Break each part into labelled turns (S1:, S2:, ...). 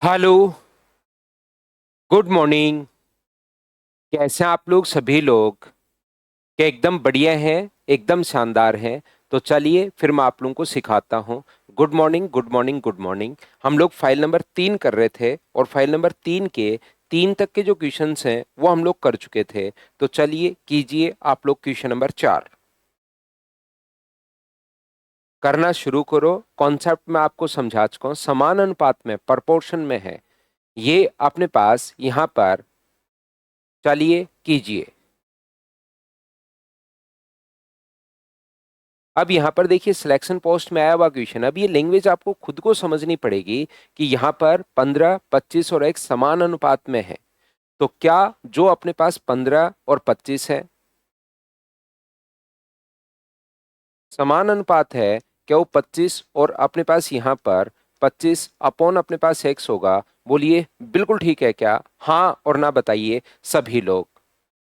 S1: Hello. Good morning. कैसे हैं आप लोग सभी लोग? क्या एकदम बढ़िया हैं? एकदम शानदार हैं। तो चलिए फिर मैं आप लोगों को सिखाता हूँ। Good morning, good morning, good morning. हम लोग फाइल नंबर 3 कर रहे थे और फाइल नंबर 3 के 3 तक के जो क्वेश्चंस हैं वो हम लोग कर चुके थे। तो चलिए कीजिए आप लोग क्वेश्चन नंबर 4 करना शुरू करो। कॉन्सेप्ट में आपको समझा चुका हूँ, समान अनुपात में, प्रपोर्शन में है ये अपने पास यहाँ पर। चलिए कीजिए। अब यहाँ पर देखिए सिलेक्शन पोस्ट में आया हुआ क्वेश्चन। अब ये लैंग्वेज आपको खुद को समझनी पड़ेगी कि यहाँ पर 15, 25 और x समान अनुपात में है। तो क्या जो अपने पास 15 और 25 है समान अनुपात है, क्या वो 25 और अपने पास यहाँ पर 25 अपॉन अपने पास x होगा? बोलिए बिल्कुल ठीक है क्या? हाँ और ना बताइए सभी लोग।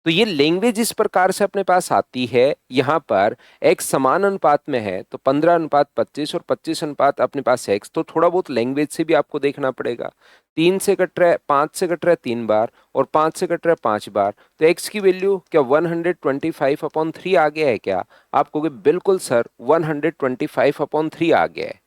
S1: तो ये लैंग्वेज इस प्रकार से अपने पास आती है। यहाँ पर x समान अनुपात में है तो 15:25 और 25 अनुपात अपने पास x। तो थोड़ा बहुत लैंग्वेज से भी आपको देखना पड़ेगा। 3 से कट रहा है, 5 से कट रहा है 3 बार और 5 से कट रहा है 5 बार। तो x की वैल्यू क्या 125/3 आ गया है क्या? आप कहोगे बिल्कुल सर 125/3 आ गया है।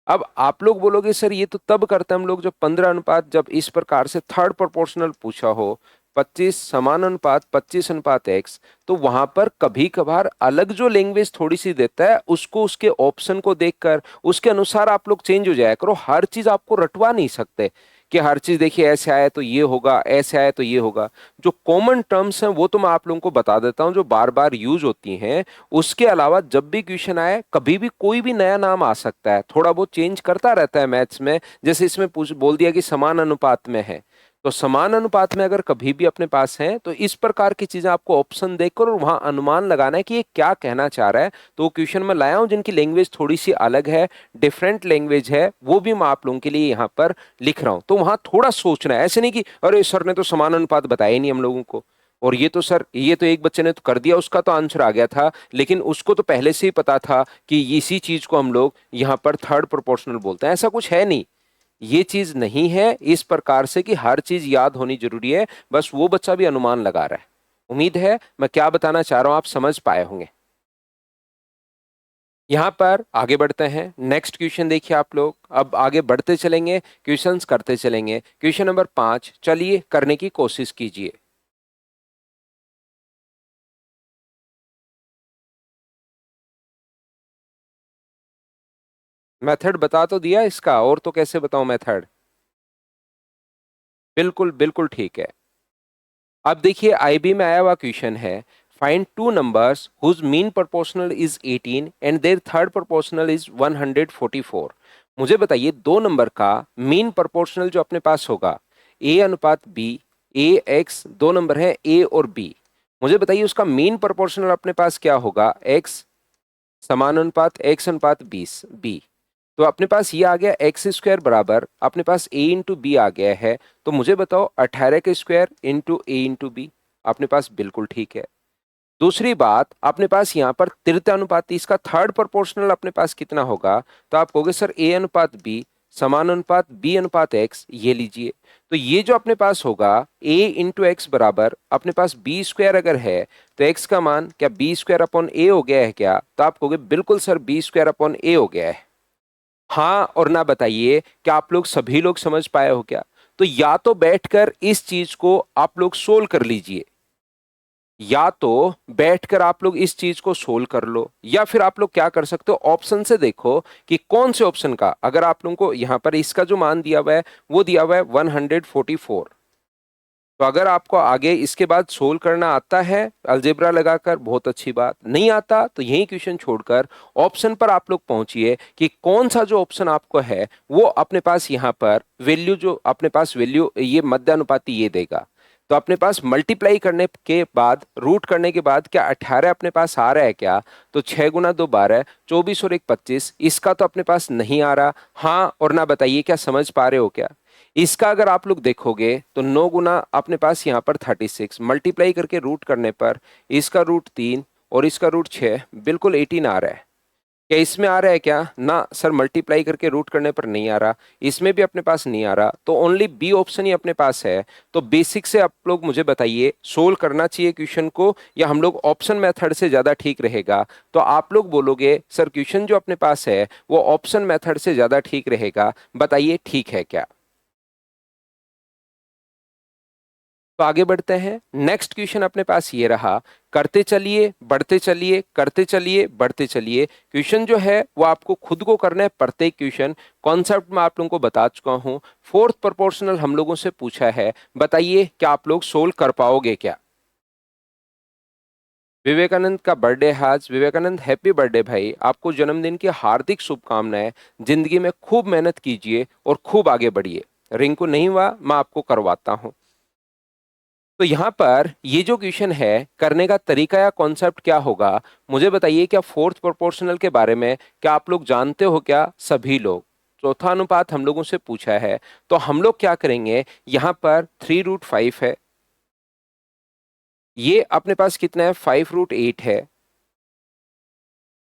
S1: अब आप लोग बोलोगे सर ये तो तब करते हैं हम लोग जब 15 अनुपात, जब इस प्रकार से थर्ड प्रोपोर्शनल पूछा हो, 25 समान अनुपात 25 अनुपात x। तो वहां पर कभी कभार अलग जो लैंग्वेज थोड़ी सी देता है उसको उसके ऑप्शन को देखकर उसके अनुसार आप लोग चेंज हो जाया करो। हर चीज आपको रटवा नहीं सकते कि हर चीज देखिए ऐसे आया तो ये होगा, ऐसे आया तो ये होगा। जो कॉमन टर्म्स हैं वो तो मैं आप लोगों को बता देता हूं जो बार बार यूज होती हैं। उसके अलावा जब भी क्वेश्चन आए कभी भी कोई भी नया नाम आ सकता है, थोड़ा बहुत चेंज करता रहता है मैथ्स में। जैसे इसमें पूछ बोल दिया कि समान अनुपात में है, तो समान अनुपात में अगर कभी भी अपने पास है तो इस प्रकार की चीजें आपको ऑप्शन देखकर और वहां अनुमान लगाना है कि ये क्या कहना चाह रहा है। तो वो क्वेश्चन में लाया हूं जिनकी लैंग्वेज थोड़ी सी अलग है, डिफरेंट लैंग्वेज है, वो भी मैं आप लोगों के लिए यहाँ पर लिख रहा हूं। तो वहां थोड़ा सोचना है, ऐसे नहीं कि अरे सर ने तो समान अनुपात बताया ही नहीं हम लोगों को, और ये तो सर ये तो एक बच्चे ने तो कर दिया उसका तो आंसर आ गया था, लेकिन उसको तो पहले से ही पता था कि इसी चीज को हम लोग यहाँ पर थर्ड प्रोपोर्शनल बोलते हैं। ऐसा कुछ है नहीं, ये चीज नहीं है इस प्रकार से कि हर चीज याद होनी जरूरी है। बस वो बच्चा भी अनुमान लगा रहा है। उम्मीद है मैं क्या बताना चाह रहा हूं आप समझ पाए होंगे। यहां पर आगे बढ़ते हैं। नेक्स्ट क्वेश्चन देखिए आप लोग। अब आगे बढ़ते चलेंगे, क्वेश्चंस करते चलेंगे। क्वेश्चन नंबर 5 चलिए करने की कोशिश कीजिए। मेथड बता तो दिया इसका, और तो कैसे बताऊं मेथड? बिल्कुल बिल्कुल ठीक है। अब देखिए आईबी में आया हुआ क्वेश्चन है, find two numbers whose mean proportional is 18 and their third proportional is 144। मुझे बताइए दो नंबर का मीन प्रोपोर्शनल जो अपने पास होगा, ए अनुपात बी, ए एक्स, दो नंबर है ए और बी। मुझे बताइए उसका मीन प्रोपोर्शनल अपने पास क्या होगा? एक्स समान अनुपात एक्स अनुपात बीस बी। तो अपने पास ये आ गया एक्स स्क्वायर बराबर अपने पास ए इंटू बी आ गया है। तो मुझे बताओ 18 का स्क्वायर इंटू ए इंटू बी। अपने पास बिल्कुल ठीक है। दूसरी बात अपने पास यहाँ पर तृतीयानुपाती, इसका थर्ड प्रोपोर्शनल अपने पास कितना होगा? तो आप कहोगे सर ए अनुपात बी समान अनुपात बी अनुपात एक्स, ये लीजिए। तो ये जो अपने पास होगा ए इंटू एक्स बराबर अपने पास बी स्क्वायर अगर है तो एक्स का मान क्या बी स्क्वायर अपॉन ए हो गया है क्या? तो आप कहोगे बिल्कुल सर बी स्क्वायर अपॉन ए हो गया है। हाँ और ना बताइए क्या आप लोग सभी लोग समझ पाए हो क्या? तो या तो बैठकर इस चीज को आप लोग सोल्व कर लीजिए, या तो बैठकर आप लोग इस चीज को सोल्व कर लो, या फिर आप लोग क्या कर सकते हो ऑप्शन से देखो कि कौन से ऑप्शन का, अगर आप लोगों को यहां पर इसका जो मान दिया हुआ है वो दिया हुआ है 144। तो अगर आपको आगे इसके बाद सोल्व करना आता है अलजेब्रा लगाकर, बहुत अच्छी बात। नहीं आता तो यही क्वेश्चन छोड़कर ऑप्शन पर आप लोग पहुंचिए कि कौन सा जो ऑप्शन आपको है वो अपने पास यहाँ पर वैल्यू, जो अपने पास वैल्यू ये मध्यानुपाती ये देगा। तो अपने पास मल्टीप्लाई करने के बाद, रूट करने के बाद क्या 18 अपने पास आ रहा है क्या? तो 6 गुना 2 12, 24 और 1 25, इसका तो अपने पास नहीं आ रहा। हाँ और ना बताइए क्या समझ पा रहे हो क्या? इसका अगर आप लोग देखोगे तो 9 गुना अपने पास यहाँ पर 36 मल्टीप्लाई करके रूट करने पर इसका रूट 3 और इसका रूट 6, बिल्कुल 18 आ रहा है। क्या इसमें आ रहा है क्या? ना सर, मल्टीप्लाई करके रूट करने पर नहीं आ रहा, इसमें भी अपने पास नहीं आ रहा, तो ओनली बी ऑप्शन ही अपने पास है। तो बेसिक से आप लोग मुझे बताइए, सोल्व करना चाहिए क्वेश्चन को या हम लोग ऑप्शन मेथड से ज्यादा ठीक रहेगा? तो आप लोग बोलोगे सर क्वेश्चन जो अपने पास है वो ऑप्शन मेथड से ज्यादा ठीक रहेगा। बताइए ठीक है क्या? तो आगे बढ़ते हैं। नेक्स्ट क्वेश्चन अपने पास ये रहा, करते चलिए बढ़ते चलिए करते चलिए बढ़ते चलिए। क्वेश्चन जो है वो आपको खुद को करना है, प्रत्येक क्वेश्चन कॉन्सेप्ट में आप लोगों को बता चुका हूं। फोर्थ प्रोपोर्शनल हम लोगों से पूछा है, बताइए क्या आप लोग सोल्व कर पाओगे क्या? विवेकानंद का बर्थडे है आज। विवेकानंद हैप्पी बर्थडे भाई, आपको जन्मदिन की हार्दिक शुभकामनाएं। जिंदगी में खूब मेहनत कीजिए और खूब आगे बढ़िए। रिंकू नहीं हुआ, मैं आपको करवाता हूं। तो यहाँ पर ये जो क्वेश्चन है, करने का तरीका या कॉन्सेप्ट क्या होगा, मुझे बताइए। क्या फोर्थ प्रोपोर्शनल के बारे में क्या आप लोग जानते हो क्या? सभी लोग चौथा अनुपात हम लोगों से पूछा है, तो हम लोग क्या करेंगे, यहाँ पर 3√5 है, ये अपने पास कितना है, 5√8 है,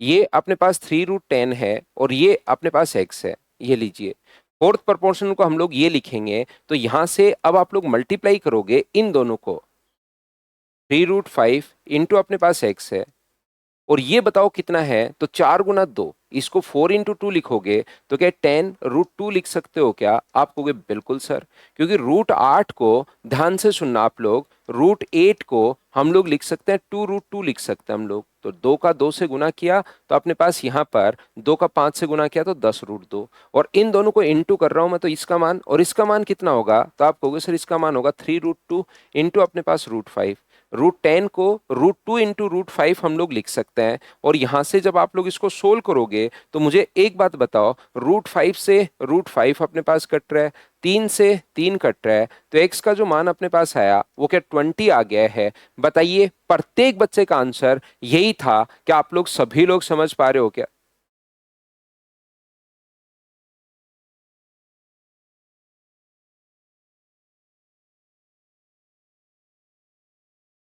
S1: ये अपने पास 3√10 है, और ये अपने पास x है। ये लीजिए, फोर्थ प्रोपोर्शनल को हम लोग ये लिखेंगे, तो यहां से अब आप लोग मल्टीप्लाई करोगे इन दोनों को। 3√5 इंटू अपने पास x है, और ये बताओ कितना है, तो 4 गुना 2। इसको 4 into 2 लिखोगे तो क्या 10√2 लिख सकते हो क्या? आप कहोगे बिल्कुल सर, क्योंकि √8 को, ध्यान से सुनना आप लोग, √8 को हम लोग लिख सकते हैं 2√2 लिख सकते हैं हम लोग। तो 2 का 2 से गुना किया तो अपने पास यहाँ पर 2 का 5 से गुना किया तो 10√2, और इन दोनों को इंटू कर रहा हूं मैं, तो इसका मान और इसका मान कितना होगा, तो आप कहोगे सर इसका मान होगा 3√2 इंटू अपने पास √5। √10 को √2 into √5 हम लोग लिख सकते हैं। और यहां से जब आप लोग इसको सोल्व करोगे तो मुझे एक बात बताओ, √5 से √5 अपने पास कट रहा है, 3 से 3 कट रहा है, तो x का जो मान अपने पास आया वो क्या 20 आ गया है? बताइए, प्रत्येक बच्चे का आंसर यही था। क्या आप लोग सभी लोग समझ पा रहे हो क्या?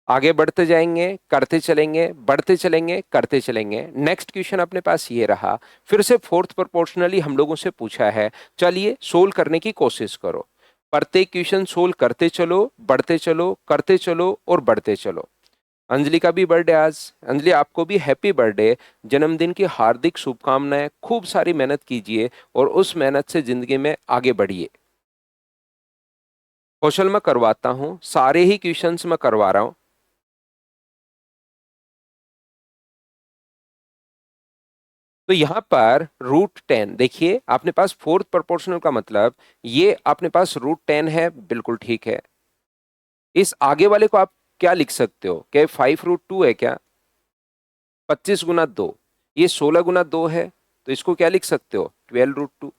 S1: आगे बढ़ते जाएंगे, करते चलेंगे, बढ़ते चलेंगे, करते चलेंगे। नेक्स्ट क्वेश्चन अपने पास ये रहा, फिर से फोर्थ प्रोपोर्शनली हम लोगों से पूछा है। चलिए सोल्व करने की कोशिश करो। प्रत्येक क्वेश्चन सोल्व करते चलो, बढ़ते चलो, करते चलो और बढ़ते चलो। अंजलि का भी बर्थडे आज। अंजलि आपको भी हैप्पी बर्थडे, जन्मदिन की हार्दिक शुभकामनाएं। खूब सारी मेहनत कीजिए और उस मेहनत से जिंदगी में आगे बढ़िए। कौशल मैं करवाता हूं, सारे ही क्वेश्चंस मैं करवा रहा हूं। तो यहां पर √10 देखिए, अपने पास फोर्थ प्रोपोर्शनल का मतलब ये अपने पास √10 है, बिल्कुल ठीक है। इस आगे वाले को आप क्या लिख सकते हो, क्या 5√2 है क्या? 25 गुना 2, ये 16 गुना 2 है, तो इसको क्या लिख सकते हो, 12√2।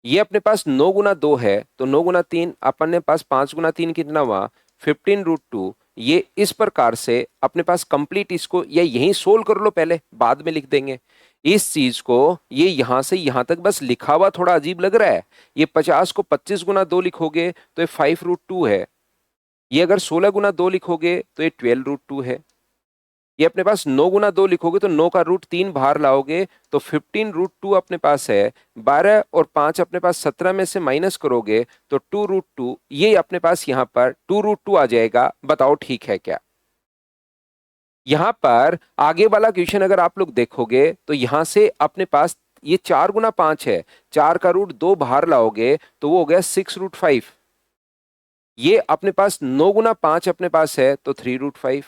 S1: ये अपने पास 9 गुना 2 है, तो 9 गुना 3, अपने पास 5 गुना 3 कितना हुआ, 15√2। ये इस प्रकार से अपने पास कंप्लीट, इसको या यहीं सोल्व कर लो, पहले बाद में लिख देंगे इस चीज को। ये यहां से यहां तक बस लिखा हुआ थोड़ा अजीब लग रहा है। ये 50 को 25 गुना 2 लिखोगे तो ये 5√2 है। ये अगर 16 गुना 2 लिखोगे तो ये 12√2 है। ये अपने पास 9 गुना 2 लिखोगे तो 9 का √3 बाहर लाओगे तो 15√2 अपने पास है। 12 और 5 अपने पास 17 में से माइनस करोगे तो 2√2, ये अपने पास यहाँ पर 2√2 आ जाएगा। बताओ ठीक है क्या? यहां पर आगे वाला क्वेश्चन अगर आप लोग देखोगे तो यहां से अपने पास ये 4 गुना 5 है, 4 का √2 बाहर लाओगे तो वो हो गया 6√5। ये अपने पास 9 गुना 5 अपने पास है तो 3√5।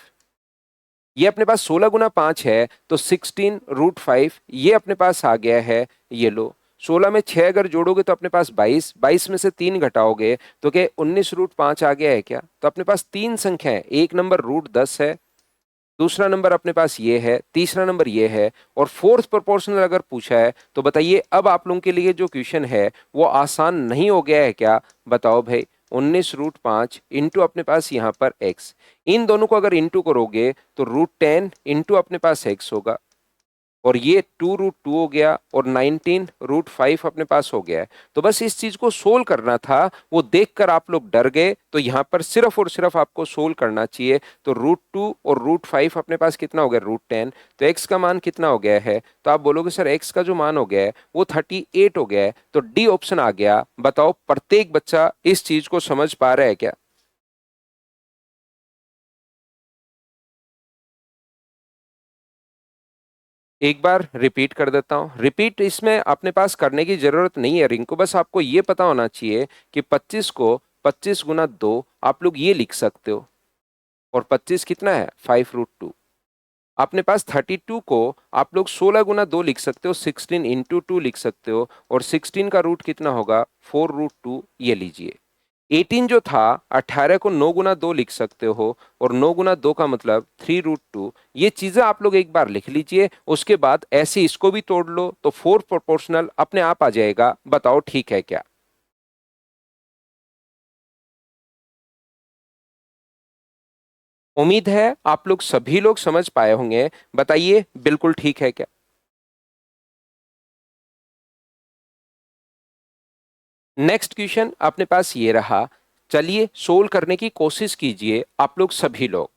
S1: ये अपने पास 16 गुना 5 है तो 16√5, ये अपने पास आ गया है। ये लो, 16 में 6 अगर जोड़ोगे तो अपने पास 22, 22 में से 3 घटाओगे तो क्या 19√5 आ गया है क्या? तो अपने पास तीन संख्या है, एक नंबर √10 है, दूसरा नंबर अपने पास ये है, तीसरा नंबर ये है, और फोर्थ प्रोपोर्शनल अगर पूछा है तो बताइए अब आप लोगों के लिए जो क्वेश्चन है वो आसान नहीं हो गया है क्या? बताओ भाई, 19√5 इंटू अपने पास यहाँ पर x, इन दोनों को अगर इंटू करोगे तो √10 इंटू अपने पास x होगा। और ये 2√2 हो गया और 19√5 अपने पास हो गया है। तो बस इस चीज को सोल्व करना था, वो देखकर आप लोग डर गए, तो यहां पर सिर्फ और सिर्फ आपको सोल्व करना चाहिए। तो √2 और √5 अपने पास कितना हो गया, √10। तो x का मान कितना हो गया है, तो आप बोलोगे सर x का जो मान हो गया है वो 38 हो गया है। तो डी ऑप्शन आ गया। बताओ प्रत्येक बच्चा इस चीज को समझ पा रहा है क्या? एक बार रिपीट कर देता हूं। रिपीट इसमें अपने पास करने की जरूरत नहीं है रिंकू, बस आपको ये पता होना चाहिए कि 25 को 25 × 2 आप लोग ये लिख सकते हो। और 25 कितना है, 5√2। अपने पास 32 को आप लोग 16 × 2 लिख सकते हो, 16 × 2 लिख सकते हो। और 16 का रूट कितना होगा, 4√2, ये लीजिए। 18 जो था, 18 को 9 × 2 लिख सकते हो, और 9 × 2 का मतलब 3√2। ये चीजें आप लोग एक बार लिख लीजिए, उसके बाद ऐसे इसको भी तोड़ लो तो 4 प्रोपोर्शनल अपने आप आ जाएगा। बताओ ठीक है क्या? उम्मीद है आप लोग सभी लोग समझ पाए होंगे। बताइए बिल्कुल ठीक है क्या? नेक्स्ट क्वेश्चन अपने पास ये रहा। चलिए सोल्व करने की कोशिश कीजिए आप लोग सभी लोग।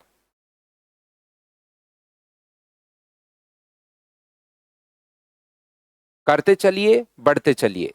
S1: करते चलिए, बढ़ते चलिए।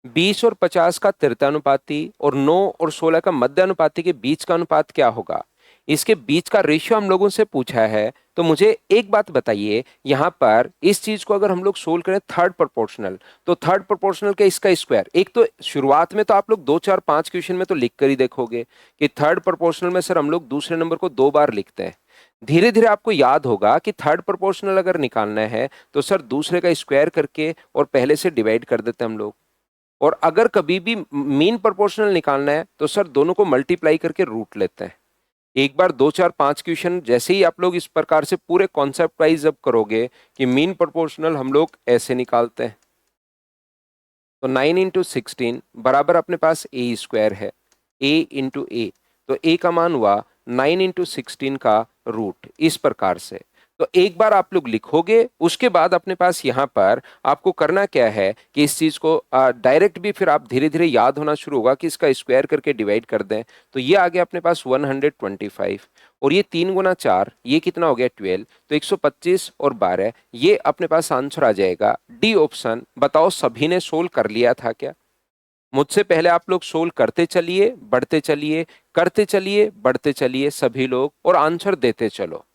S1: 20 और 50 का तृतीयानुपाती और 9 और 16 का मध्यानुपाती के बीच का अनुपात क्या होगा? इसके बीच का रेशियो हम लोगों से पूछा है। तो मुझे एक बात बताइए, यहां पर इस चीज को अगर हम लोग सोल्व करें थर्ड प्रोपोर्शनल, तो थर्ड प्रोपोर्शनल का इसका स्क्वायर। एक तो शुरुआत में तो आप लोग 2 4 5 क्वेश्चन में तो लिख कर ही देखोगे कि थर्ड प्रोपोर्शनल में सर हम लोग दूसरे नंबर को 2 बार लिखते हैं। धीरे धीरे आपको याद होगा कि थर्ड प्रोपोर्शनल अगर निकालना है तो सर दूसरे का स्क्वायर करके और पहले से डिवाइड कर देते हैं हम लोग। और अगर कभी भी मीन प्रोपोर्शनल निकालना है तो सर दोनों को मल्टीप्लाई करके रूट लेते हैं। एक बार 2 4 5 क्वेश्चन जैसे ही आप लोग इस प्रकार से पूरे कॉन्सेप्ट वाइज जब करोगे कि मीन प्रोपोर्शनल हम लोग ऐसे निकालते हैं, तो 9 × 16 बराबर अपने पास ए स्क्वायर है। a × a, तो a का मान हुआ 9 × 16 का रूट, इस प्रकार से। तो एक बार आप लोग लिखोगे, उसके बाद अपने पास यहाँ पर आपको करना क्या है कि इस चीज को डायरेक्ट भी फिर आप धीरे धीरे याद होना शुरू होगा कि इसका स्क्वायर करके डिवाइड कर दें। तो ये आ गया अपने पास 125, और ये 3 × 4, ये कितना हो गया 12। तो 125 और 12, ये अपने पास आंसर आ जाएगा डी ऑप्शन। बताओ सभी ने सोल्व कर लिया था क्या? मुझसे पहले आप लोग सोल्व करते चलिए, बढ़ते चलिए, करते चलिए, बढ़ते चलिए सभी लोग, और आंसर देते चलो।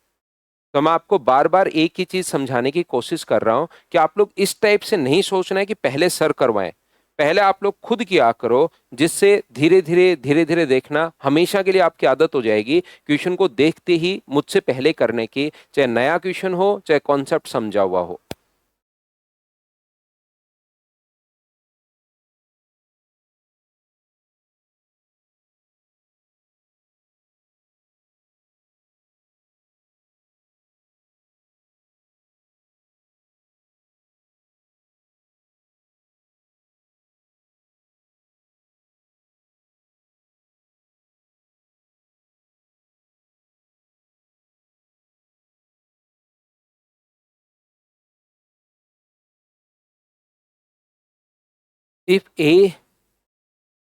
S1: तो मैं आपको बार बार एक ही चीज समझाने की कोशिश कर रहा हूं कि आप लोग इस टाइप से नहीं सोचना है कि पहले सर करवाएं। पहले आप लोग खुद किया करो, जिससे धीरे धीरे देखना हमेशा के लिए आपकी आदत हो जाएगी क्वेश्चन को देखते ही मुझसे पहले करने की, चाहे नया क्वेश्चन हो चाहे कॉन्सेप्ट समझा हुआ हो। If A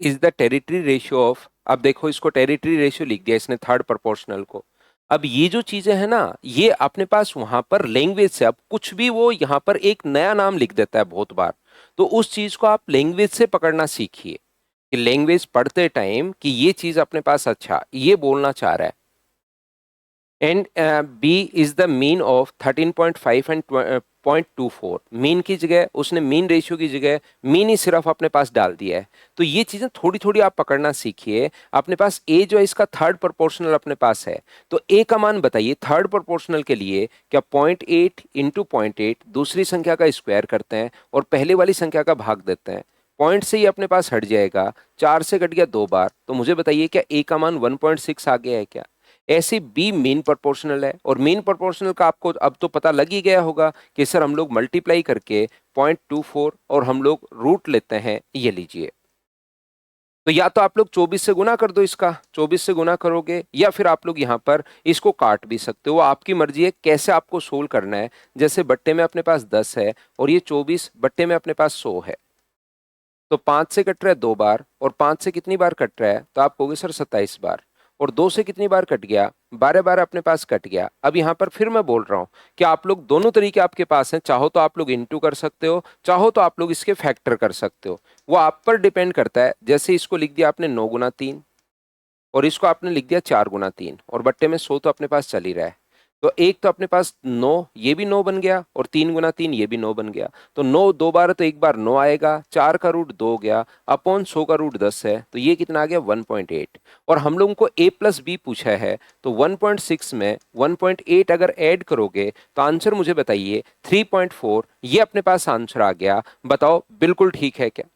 S1: is the territory ratio of, अब देखो इसको टेरिटरी रेशियो लिख दिया इसने थर्ड प्रोपोर्शनल को। अब ये जो चीजें है ना, ये अपने पास वहां पर लैंग्वेज से, अब कुछ भी वो यहाँ पर एक नया नाम लिख देता है बहुत बार, तो उस चीज को आप लैंग्वेज से पकड़ना सीखिए कि लैंग्वेज पढ़ते टाइम कि ये चीज अपने पास अच्छा ये बोलना चाह रहा है। And B is the mean of 13.5 and 0.24। Mean की जगह उसने मीन रेशियो की जगह मीन ही सिर्फ अपने पास डाल दिया है। तो ये चीजें थोड़ी थोड़ी आप पकड़ना सीखिए। अपने पास ए जो है इसका थर्ड प्रोपोर्शनल अपने पास है, तो ए का मान बताइए थर्ड प्रोपोर्शनल के लिए। क्या 0.8 × 0.8 दूसरी संख्या का स्क्वायर करते हैं और पहले वाली संख्या का भाग देते हैं। पॉइंट से ही अपने पास हट जाएगा, 4 से कट गया 2 बार। तो मुझे बताइए क्या ए का मान 1.6 आ गया है क्या? ऐसे बी मीन प्रोपोर्शनल है, और मीन प्रोपोर्शनल का आपको अब तो पता लग ही गया होगा कि सर हम लोग मल्टीप्लाई करके 0.24 और हम लोग रूट लेते हैं, ये लीजिए। तो या तो आप लोग 24 से गुना कर दो, इसका 24 से गुना करोगे, या फिर आप लोग यहाँ पर इसको काट भी सकते हो, वो आपकी मर्जी है कैसे आपको सोल्व करना है। जैसे बट्टे में अपने पास 10 है और ये 24 बट्टे में अपने पास 100 है, तो 5 से कट रहा है 2 बार, और 5 से कितनी बार कट रहा है, तो आप कहोगे सर 27 बार। और 2 से कितनी बार कट गया, 12 बार अपने पास कट गया। अब यहाँ पर फिर मैं बोल रहा हूँ कि आप लोग दोनों तरीके आपके पास हैं, चाहो तो आप लोग इनटू कर सकते हो, चाहो तो आप लोग इसके फैक्टर कर सकते हो, वो आप पर डिपेंड करता है। जैसे इसको लिख दिया आपने 9 गुना 3, और इसको आपने लिख दिया 4 गुना 3, और बट्टे में 100 तो अपने पास चल ही रहा है, तो एक तो अपने पास 9, ये भी 9 बन गया, और 3 गुना 3 ये भी 9 बन गया। तो 9 2 बार तो एक बार 9 आएगा, 4 का रूट 2 गया, अपॉन 100 का रूट 10 है, तो ये कितना आ गया 1.8। और हम लोगों को a प्लस बी पूछा है, तो 1.6 में 1.8 अगर ऐड करोगे तो आंसर मुझे बताइए 3.4, ये अपने पास आंसर आ गया। बताओ बिल्कुल ठीक है क्या?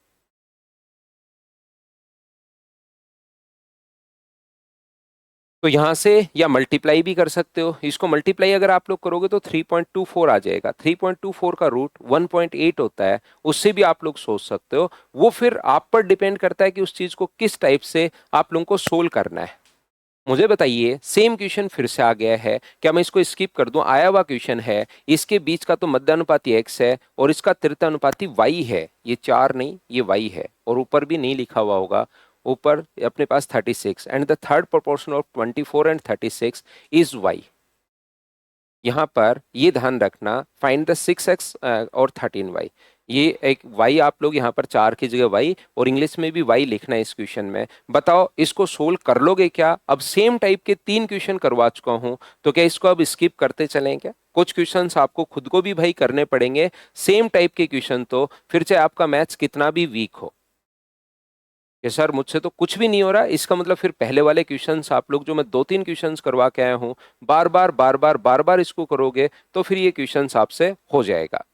S1: तो यहां से या मल्टीप्लाई भी कर सकते हो, इसको मल्टीप्लाई अगर आप लोग करोगे तो 3.24 आ जाएगा। 3.24 का रूट 1.8 होता है, उससे भी आप लोग सोच सकते हो। वो फिर आप पर डिपेंड करता है कि उस चीज को किस टाइप से आप लोगों को सोल्व करना है। मुझे बताइए, सेम क्वेश्चन फिर से आ गया है, क्या मैं इसको स्किप कर दूं? आया हुआ क्वेश्चन है, इसके बीच का तो मध्यानुपाती x है और इसका तृतीयानुपाती y है, ये 4 नहीं ये y है, और ऊपर भी नहीं लिखा हुआ होगा, ऊपर अपने पास 36, and the third proportion of 24 and 36 is y। यहाँ पर ये ध्यान रखना, फाइंड द 6x और 13y, ये एक y आप लोग यहाँ पर 4 की जगह y, और इंग्लिश में भी y लिखना है इस क्वेश्चन में। बताओ इसको सोल्व कर लोगे क्या? अब सेम टाइप के 3 क्वेश्चन करवा चुका हूं, तो क्या इसको अब स्किप करते चलें क्या? कुछ क्वेश्चंस आपको खुद को भी भाई करने पड़ेंगे, सेम टाइप के क्वेश्चन, तो फिर चाहे आपका मैथ्स कितना भी वीक हो। कि सर मुझसे तो कुछ भी नहीं हो रहा, इसका मतलब फिर पहले वाले क्वेश्चंस आप लोग जो मैं 2-3 क्वेश्चंस करवा के आया हूं, बार बार बार बार बार बार इसको करोगे तो फिर ये क्वेश्चंस आपसे हो जाएगा।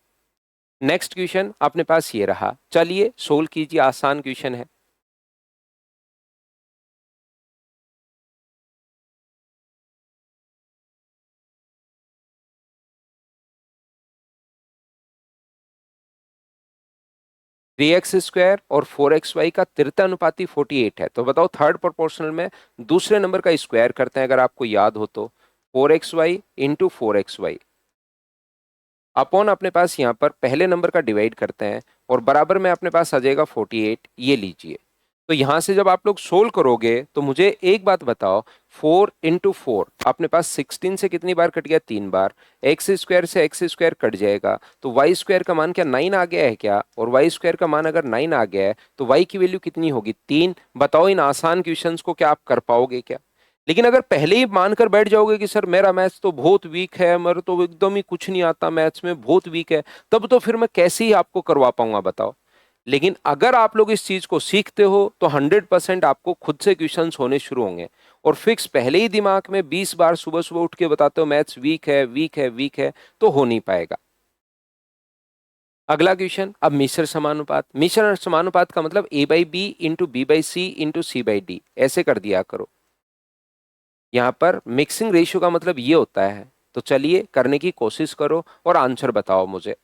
S1: नेक्स्ट क्वेश्चन अपने पास ये रहा, चलिए सोल्व कीजिए, आसान क्वेश्चन है। 3x² और 4xy का तृतीयानुपाती 48 है, तो बताओ थर्ड प्रोपोर्शनल में दूसरे नंबर का स्क्वायर करते हैं, अगर आपको याद हो तो 4xy इंटू 4xy अपॉन अपने पास यहाँ पर पहले नंबर का डिवाइड करते हैं, और बराबर में अपने पास आ जाएगा 48, ये लीजिए। तो यहां से जब आप लोग सोल्व करोगे तो मुझे एक बात बताओ, 4 इंटू 4 अपने पास 16 से कितनी बार कट गया? 3 बार। एक्स स्क्वायर से एक्स स्क्वायर कट जाएगा, तो वाई स्क्वायर का मान क्या 9 आ गया है क्या? और वाई स्क्वायर का मान अगर 9 आ गया है तो वाई की वैल्यू कितनी होगी? 3। बताओ इन आसान क्वेश्चंस को क्या आप कर पाओगे क्या? लेकिन अगर पहले ही मानकर बैठ जाओगे कि सर मेरा मैथ्स तो बहुत वीक है, मेरे तो एकदम ही कुछ नहीं आता मैथ्स में, बहुत वीक है, तब तो फिर मैं कैसे ही आपको करवा पाऊंगा बताओ। लेकिन अगर आप लोग इस चीज को सीखते हो तो 100% आपको खुद से क्वेश्चंस होने शुरू होंगे, और फिक्स पहले ही दिमाग में 20 बार सुबह सुबह उठ के बताते हो मैथ्स वीक है वीक है वीक है, तो हो नहीं पाएगा। अगला क्वेश्चन, अब मिश्र समानुपात। मिश्र समानुपात का मतलब a/b into b/c into c/d, ऐसे कर दिया करो। यहाँ पर मिक्सिंग रेशियो का मतलब ये होता है, तो चलिए करने की कोशिश करो और आंसर बताओ मुझे।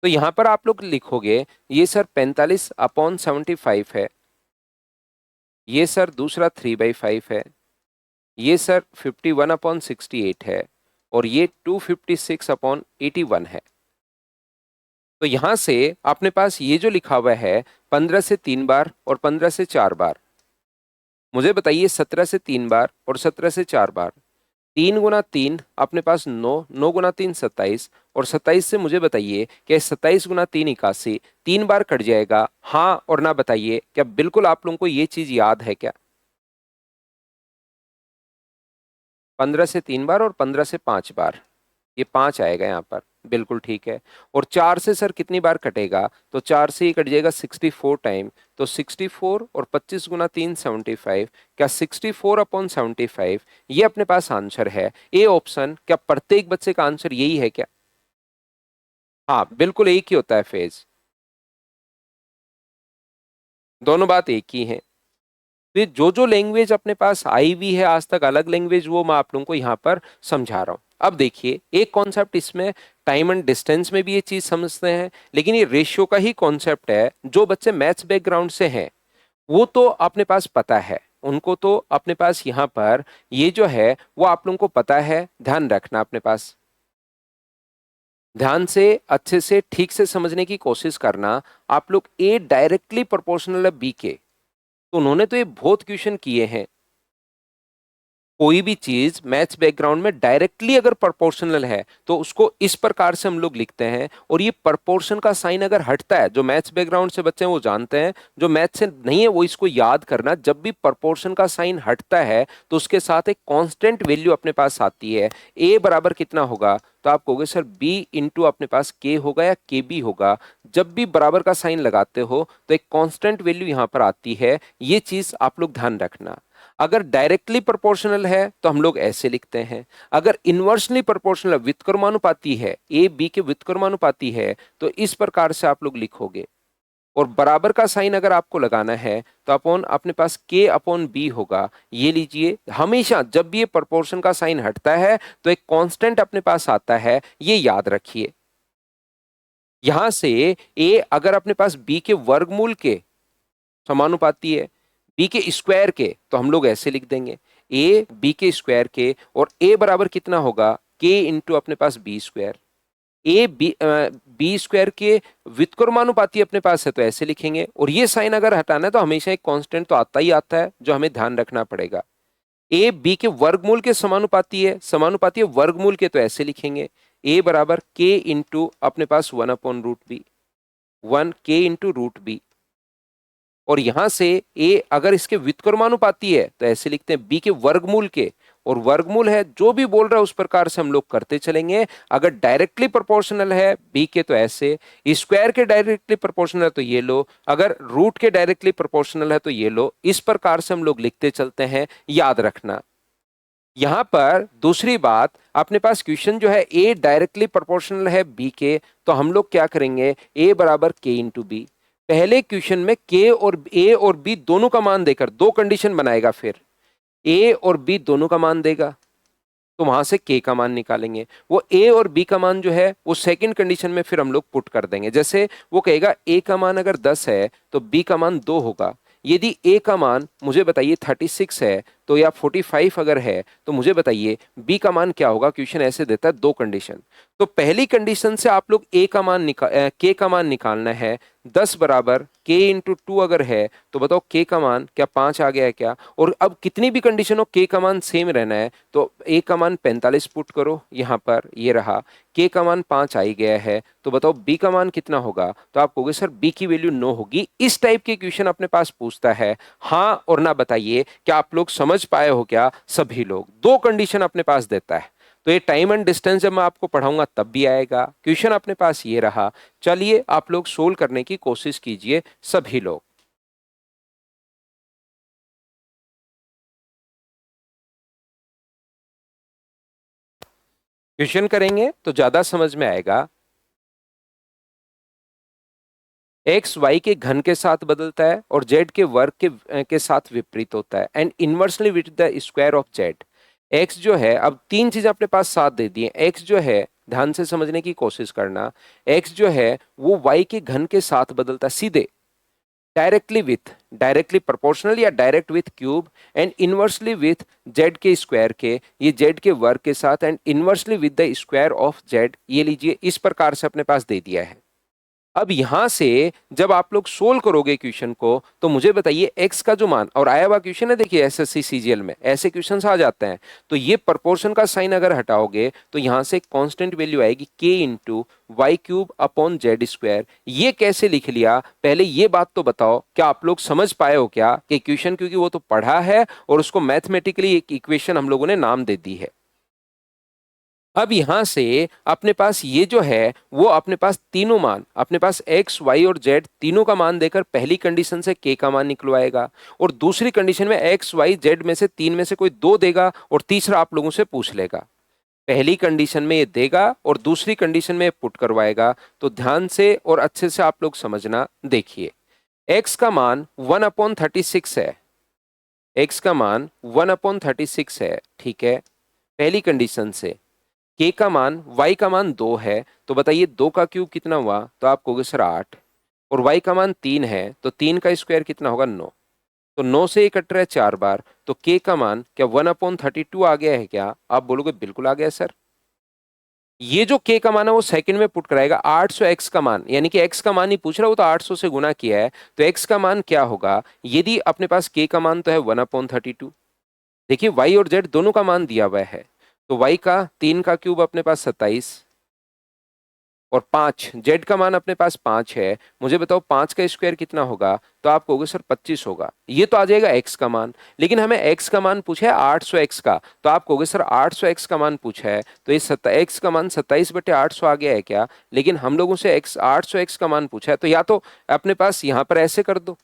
S1: तो यहां पर आप लोग लिखोगे, ये सर 45/75 है, ये सर दूसरा 3/5 है, ये सर 51/68 है, और ये 256/81 है। तो यहां से अपने पास ये जो लिखा हुआ है 15 से 3 बार और 15 से 4 बार, मुझे बताइए 17 से 3 बार और 17 से 4 बार, 3 गुना 3 अपने पास 9, 9 गुना 3 27, और 27 से मुझे बताइए क्या 27 गुना 3 81, 3 बार कट जाएगा? हाँ और ना बताइए, क्या बिल्कुल आप लोगों को ये चीज याद है क्या? 15 से 3 बार और 15 से 5 बार, ये 5 आएगा यहाँ पर, बिल्कुल ठीक है। और 4 से सर कितनी बार कटेगा? तो 4 से ये कट जाएगा 64 टाइम, तो 64 और 25 गुना 3 75, क्या 64/75 ये अपने पास आंसर है? ए ऑप्शन, क्या प्रत्येक बच्चे का आंसर यही है क्या? हाँ बिल्कुल एक ही होता है फेज। दोनों बात एक ही है। तो जो लैंग्वेज अपने पास आई हुई है आज तक अलग लैंग्वेज, वो मैं आप लोगों को यहाँ पर समझा रहा हूँ। अब देखिए एक कॉन्सेप्ट इसमें टाइम एंड डिस्टेंस में भी ये चीज समझते हैं, लेकिन ये रेशियो का ही कॉन्सेप्ट है। जो बच्चे मैथ्स बैकग्राउंड से हैं वो तो अपने पास पता है, उनको तो अपने पास यहाँ पर ये जो है वो आप लोगों को पता है। ध्यान रखना, अपने पास ध्यान से अच्छे से ठीक से समझने की कोशिश करना। आप लोग ए डायरेक्टली प्रोपोर्शनल है बी के, तो उन्होंने तो ये बहुत क्वेश्चन किए हैं। कोई भी चीज मैथ्स बैकग्राउंड में डायरेक्टली अगर प्रोपोर्शनल है तो उसको इस प्रकार से हम लोग लिखते हैं। और ये प्रोपोर्शन का साइन अगर हटता है, जो मैथ्स बैकग्राउंड से बच्चे हैं वो जानते हैं, जो मैथ्स से नहीं है वो इसको याद करना। जब भी प्रोपोर्शन का साइन हटता है तो उसके साथ एक कांस्टेंट वैल्यू अपने पास आती है। ए बराबर कितना होगा, तो आप कहोगे सर बी इंटू अपने पास के होगा या के बी होगा। जब भी बराबर का साइन लगाते हो तो एक कांस्टेंट वैल्यू यहां पर आती है। ये चीज आप लोग ध्यान रखना। अगर डायरेक्टली प्रोपोर्शनल है तो हम लोग ऐसे लिखते हैं। अगर इनवर्सली प्रोपोर्शनल व्युत्क्रमानुपाती है, ए बी के व्युत्क्रमानुपाती है, तो इस प्रकार से आप लोग लिखोगे। और बराबर का साइन अगर आपको लगाना है तो अपॉन अपने पास के अपॉन बी होगा। ये लीजिए, हमेशा जब भी ये प्रोपोर्शन का साइन हटता है तो एक कांस्टेंट अपने पास आता है, ये याद रखिए। यहां से ए अगर अपने पास बी के वर्गमूल के समानुपाती है, बी के स्क्वायर के, तो हम लोग ऐसे लिख देंगे ए बी के स्क्वायर के। और ए बराबर कितना होगा, के इंटू अपने पास B square. A B square के व्युत्क्रमानुपाती अपने पास है तो ऐसे लिखेंगे। और ये साइन अगर हटाना है तो हमेशा एक कांस्टेंट तो आता ही आता है, जो हमें ध्यान रखना पड़ेगा। ए बी के वर्गमूल के समानुपाती है, समानुपाती है वर्गमूल के, तो ऐसे लिखेंगे ए बराबर के इंटू अपने पास 1/√b, 1 के इंटू √b। और यहां से ए अगर इसके व्युत्क्रमानुपाती है तो ऐसे लिखते हैं बी के वर्गमूल के। और वर्गमूल है, जो भी बोल रहा है उस प्रकार से हम लोग करते चलेंगे। अगर डायरेक्टली प्रोपोर्शनल है बी के तो ऐसे, स्क्वायर के डायरेक्टली प्रोपोर्शनल है तो ये लो, अगर रूट के डायरेक्टली प्रोपोर्शनल है तो ये लो। इस प्रकार से हम लोग लिखते चलते हैं, याद रखना। यहां पर दूसरी बात, अपने पास क्वेश्चन जो है ए डायरेक्टली प्रोपोर्शनल है बी के, तो हम लोग क्या करेंगे, ए बराबर के इंटू बी। पहले क्वेश्चन में के और ए और बी दोनों का मान देकर दो कंडीशन बनाएगा, फिर ए और बी दोनों का मान देगा तो वहां से के का मान निकालेंगे। वो ए और बी का मान जो है वो सेकंड कंडीशन में फिर हम लोग पुट कर देंगे। जैसे वो कहेगा ए का मान अगर 10 है तो बी का मान 2 होगा। यदि ए का मान मुझे बताइए 36 है तो, या 45 अगर है तो मुझे बताइए बी का मान क्या होगा। क्वेश्चन ऐसे देता है दो कंडीशन। तो पहली कंडीशन से आप लोग ए का मान के का मान निकालना है। 10 बराबर के इंटू 2 अगर है तो बताओ के का मान क्या 5 आ गया है क्या। और अब कितनी भी कंडीशन हो के का मान सेम रहना है, तो ए का मान 45 पुट करो यहाँ पर, ये रहा। के का मान 5 आ ही गया है, तो बताओ बी का मान कितना होगा। तो आप कहोगे सर बी की वैल्यू 9 होगी। इस टाइप के क्वेश्चन अपने पास पूछता है, हाँ और ना बताइए। क्या आप लोग समझ पाए हो क्या। सभी लोग दो कंडीशन अपने पास देता है। तो ये टाइम एंड डिस्टेंस जब मैं आपको पढ़ाऊंगा तब भी आएगा। क्वेश्चन अपने पास ये रहा। चलिए आप लोग सोल्व करने की कोशिश कीजिए सभी लोग। क्वेश्चन करेंगे तो ज्यादा समझ में आएगा। एक्स वाई के घन के साथ बदलता है और जेड के वर्ग के साथ विपरीत होता है। And inversely with the square of Z. X जो है, अब तीन चीजें अपने पास साथ दे दी हैं। एक्स जो है, ध्यान से समझने की कोशिश करना, एक्स जो है वो वाई के घन के साथ बदलता है सीधे, डायरेक्टली प्रोपोर्शनल या direct with cube. And inversely with Z के स्क्वायर के, ये जेड के वर्ग के साथ। And inversely with the square of Z, ये लीजिए इस प्रकार से अपने पास दे दिया है। अब यहां से जब आप लोग सोल्व करोगे क्वेश्चन को तो मुझे बताइए एक्स का जो मान, और आया हुआ क्वेश्चन है, देखिए एसएससी सीजीएल में ऐसे क्वेश्चंस आ जाते हैं। तो ये प्रोपोर्शन का साइन अगर हटाओगे तो यहां से कांस्टेंट वैल्यू आएगी के into Y cube upon Z square. ये कैसे लिख लिया, पहले ये बात तो बताओ। क्या आप लोग समझ पाए हो क्या कि क्वेश्चन, क्योंकि वो तो पढ़ा है और उसको मैथमेटिकली एक इक्वेशन हम लोगों ने नाम दे दी है। अब यहां से अपने पास ये जो है वो अपने पास तीनों मान, अपने पास एक्स वाई और जेड तीनों का मान देकर पहली कंडीशन से के का मान निकलवाएगा। और दूसरी कंडीशन में एक्स वाई जेड में से तीन में से कोई दो देगा और तीसरा आप लोगों से पूछ लेगा। पहली कंडीशन में ये देगा और दूसरी कंडीशन में पुट करवाएगा। तो ध्यान से और अच्छे से आप लोग समझना, देखिए x का मान 1/36 है, x का मान 1/36 है, ठीक है। पहली कंडीशन से k का मान, y का मान 2 है, तो बताइए 2 का क्यूब कितना हुआ, तो आप कहोगे सर 8। और y का मान 3 है, तो 3 का स्क्वायर कितना होगा, 9। तो 9 से ये कट रहा है 4 बार, तो k का मान क्या 1/32 आ गया है क्या? आप बोलोगे बिल्कुल आ गया सर। ये जो k का मान है वो सेकंड में पुट कराएगा 800 x का मान, यानी कि x का मान ही पूछ रहा है, वो तो 800 से गुना किया है, तो x का मान क्या होगा? यदि अपने पास k का मान तो है 1/32, देखिए y और z दोनों का मान दिया हुआ है, तो y का 3 का क्यूब अपने पास 27, और 5 z का मान अपने पास 5 है। मुझे बताओ 5 का स्क्वायर कितना होगा, तो आप कहोगे सर 25 होगा। ये तो आ जाएगा x का मान, लेकिन हमें x का मान पूछा है 800 x का, तो आप कहोगे सर 800 x का मान पूछा है, तो ये x का मान 27/800 आ गया है क्या? लेकिन हम लोगों से 800 x का मान पूछा है, तो या तो अपने पास यहां पर ऐसे कर दो,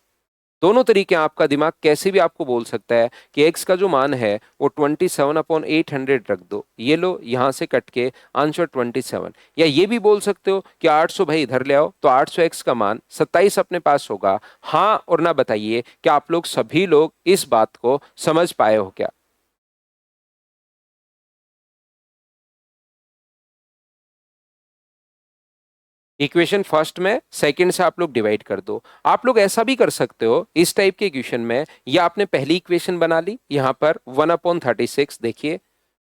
S1: दोनों तरीके हैं, आपका दिमाग कैसे भी आपको बोल सकता है कि x का जो मान है वो 27/800 रख दो, ये लो यहां से कट के आंसर 27। या ये भी बोल सकते हो कि 800 भाई इधर ले आओ, तो 800 x का मान 27 अपने पास होगा। हाँ और ना बताइए कि आप लोग सभी लोग इस बात को समझ पाए हो क्या? इक्वेशन फर्स्ट में सेकंड से आप लोग डिवाइड कर दो। आप लोग ऐसा भी कर सकते हो इस टाइप के इक्वेशन में, या आपने पहली इक्वेशन बना ली यहां पर 1/36, देखिए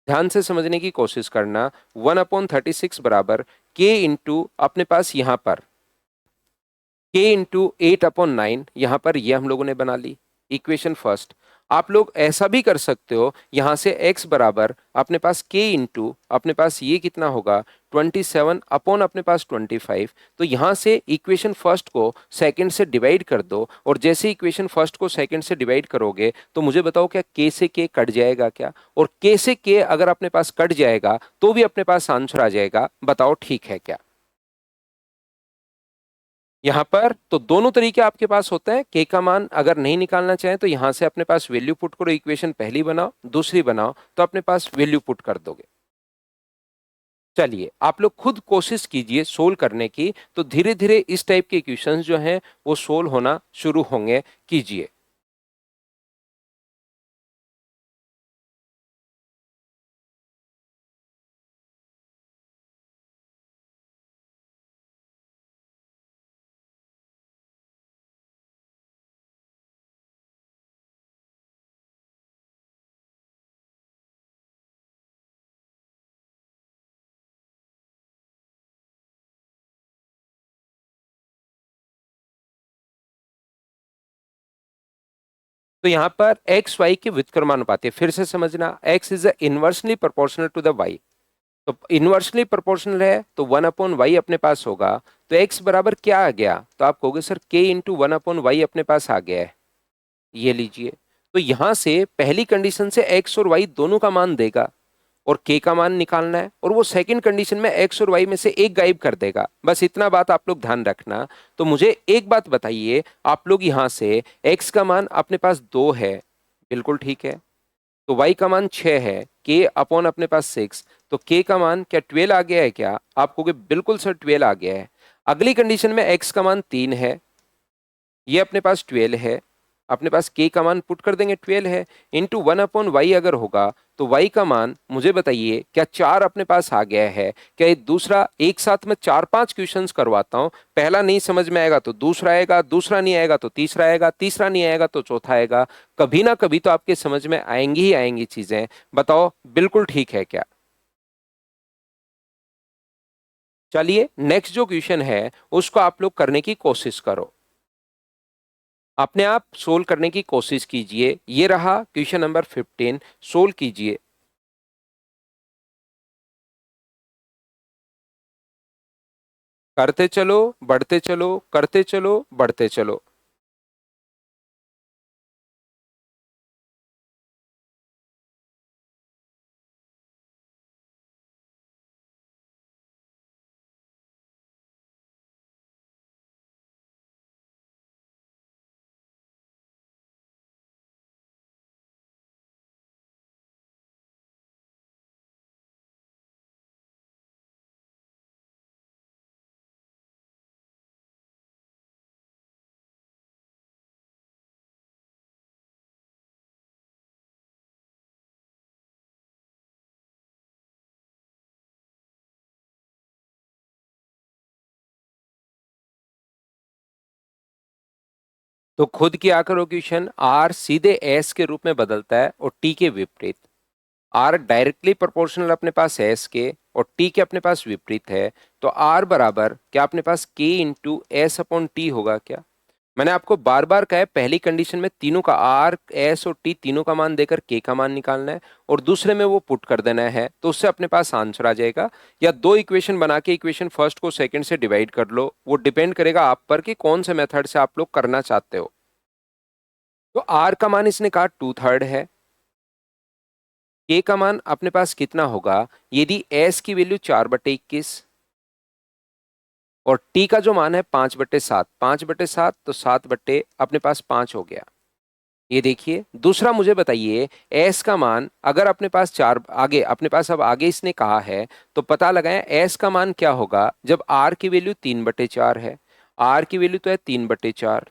S1: ध्यान से समझने की कोशिश करना। 1/36 बराबर k इंटू अपने पास यहां पर k इंटू 8/9, यहां पर ये हम लोगों ने बना ली इक्वेशन फर्स्ट। आप लोग ऐसा भी कर सकते हो, यहां से x बराबर अपने पास k इंटू अपने पास ये कितना होगा 27 अपॉन अपने पास 25। तो यहां से इक्वेशन फर्स्ट को सेकंड से डिवाइड कर दो, और जैसे इक्वेशन फर्स्ट को सेकंड से डिवाइड करोगे तो मुझे बताओ क्या k से k कट जाएगा क्या? और k से k अगर अपने पास कट जाएगा तो भी अपने पास आंसर आ जाएगा, बताओ ठीक है क्या? यहां पर तो दोनों तरीके आपके पास होते हैं। के का मान अगर नहीं निकालना चाहें तो यहां से अपने पास वैल्यू पुट करो, इक्वेशन पहली बनाओ, दूसरी बनाओ, तो अपने पास वैल्यू पुट कर दोगे। चलिए आप लोग खुद कोशिश कीजिए सोल्व करने की, तो धीरे धीरे इस टाइप के इक्वेशंस जो हैं वो सोल्व होना शुरू होंगे, कीजिए। तो यहां पर एक्स वाई के व्युत्क्रमानुपाती, फिर से समझना, X is inversely proportional to the Y. तो इनवर्सली प्रोपोर्शनल है तो 1/y अपने पास होगा, तो x बराबर क्या आ गया, तो आप कहोगे सर k इंटू 1/y अपने पास आ गया है, ये लीजिए। तो यहां से पहली कंडीशन से x और y दोनों का मान देगा, और k का मान निकालना है, और वो सेकंड कंडीशन में x और y में से एक गायब कर देगा, बस इतना बात आप लोग ध्यान रखना। तो मुझे एक बात बताइए, आप लोग यहां से x का मान अपने पास 2 है, बिल्कुल ठीक है, तो y का मान 6 है, k अपॉन अपने पास 6, तो k का मान क्या 12 आ गया है क्या? आप कहोगे बिल्कुल सर 12 आ गया है। अगली कंडीशन में x का मान 3 है, ये अपने पास 12 है, अपने पास k का मान पुट कर देंगे 12 है, इंटू 1/y अगर होगा तो y का मान मुझे बताइए क्या 4 अपने पास आ गया है क्या? ये दूसरा एक साथ में 4-5 क्वेश्चंस करवाता हूं, पहला नहीं समझ में आएगा तो दूसरा आएगा, दूसरा नहीं आएगा तो तीसरा आएगा, तीसरा नहीं आएगा तो चौथा आएगा, कभी ना कभी तो आपके समझ में आएंगी ही आएंगी चीजें, बताओ बिल्कुल ठीक है क्या? चलिए नेक्स्ट जो क्वेश्चन है उसको आप लोग करने की कोशिश करो, अपने आप सोल्व करने की कोशिश कीजिए। ये रहा क्वेश्चन नंबर 15, सोल्व कीजिए। करते चलो, बढ़ते चलो, करते चलो, बढ़ते चलो। तो खुद किया करो क्वेश्चन, आर सीधे एस के रूप में बदलता है और टी के विपरीत। आर डायरेक्टली प्रोपोर्शनल अपने पास है एस के और टी के अपने पास विपरीत है, तो आर बराबर क्या अपने पास के इंटू एस अपॉन टी होगा क्या? मैंने आपको बार बार कहा है पहली कंडीशन में तीनों का आर एस और टी तीनों का मान देकर के का मान निकालना है और दूसरे में वो पुट कर देना है, तो उससे अपने पास आंसर आ जाएगा। या दो इक्वेशन बना के इक्वेशन फर्स्ट को सेकंड से डिवाइड कर लो, वो डिपेंड करेगा आप पर कि कौन से मेथड से आप लोग करना चाहते हो। तो आर का मान इसने कहा 2/3 है, के का मान अपने पास कितना होगा यदि एस की वैल्यू 4/21 और टी का जो मान है 5/7, 5/7 तो 7 अपने पास 5 हो गया। ये देखिए दूसरा मुझे बताइए, एस का मान अगर अपने पास 4 आगे अपने पास अब आगे इसने कहा है तो पता लगाएं एस का मान क्या होगा जब आर की वैल्यू 3/4 है। आर की वैल्यू तो है 3/4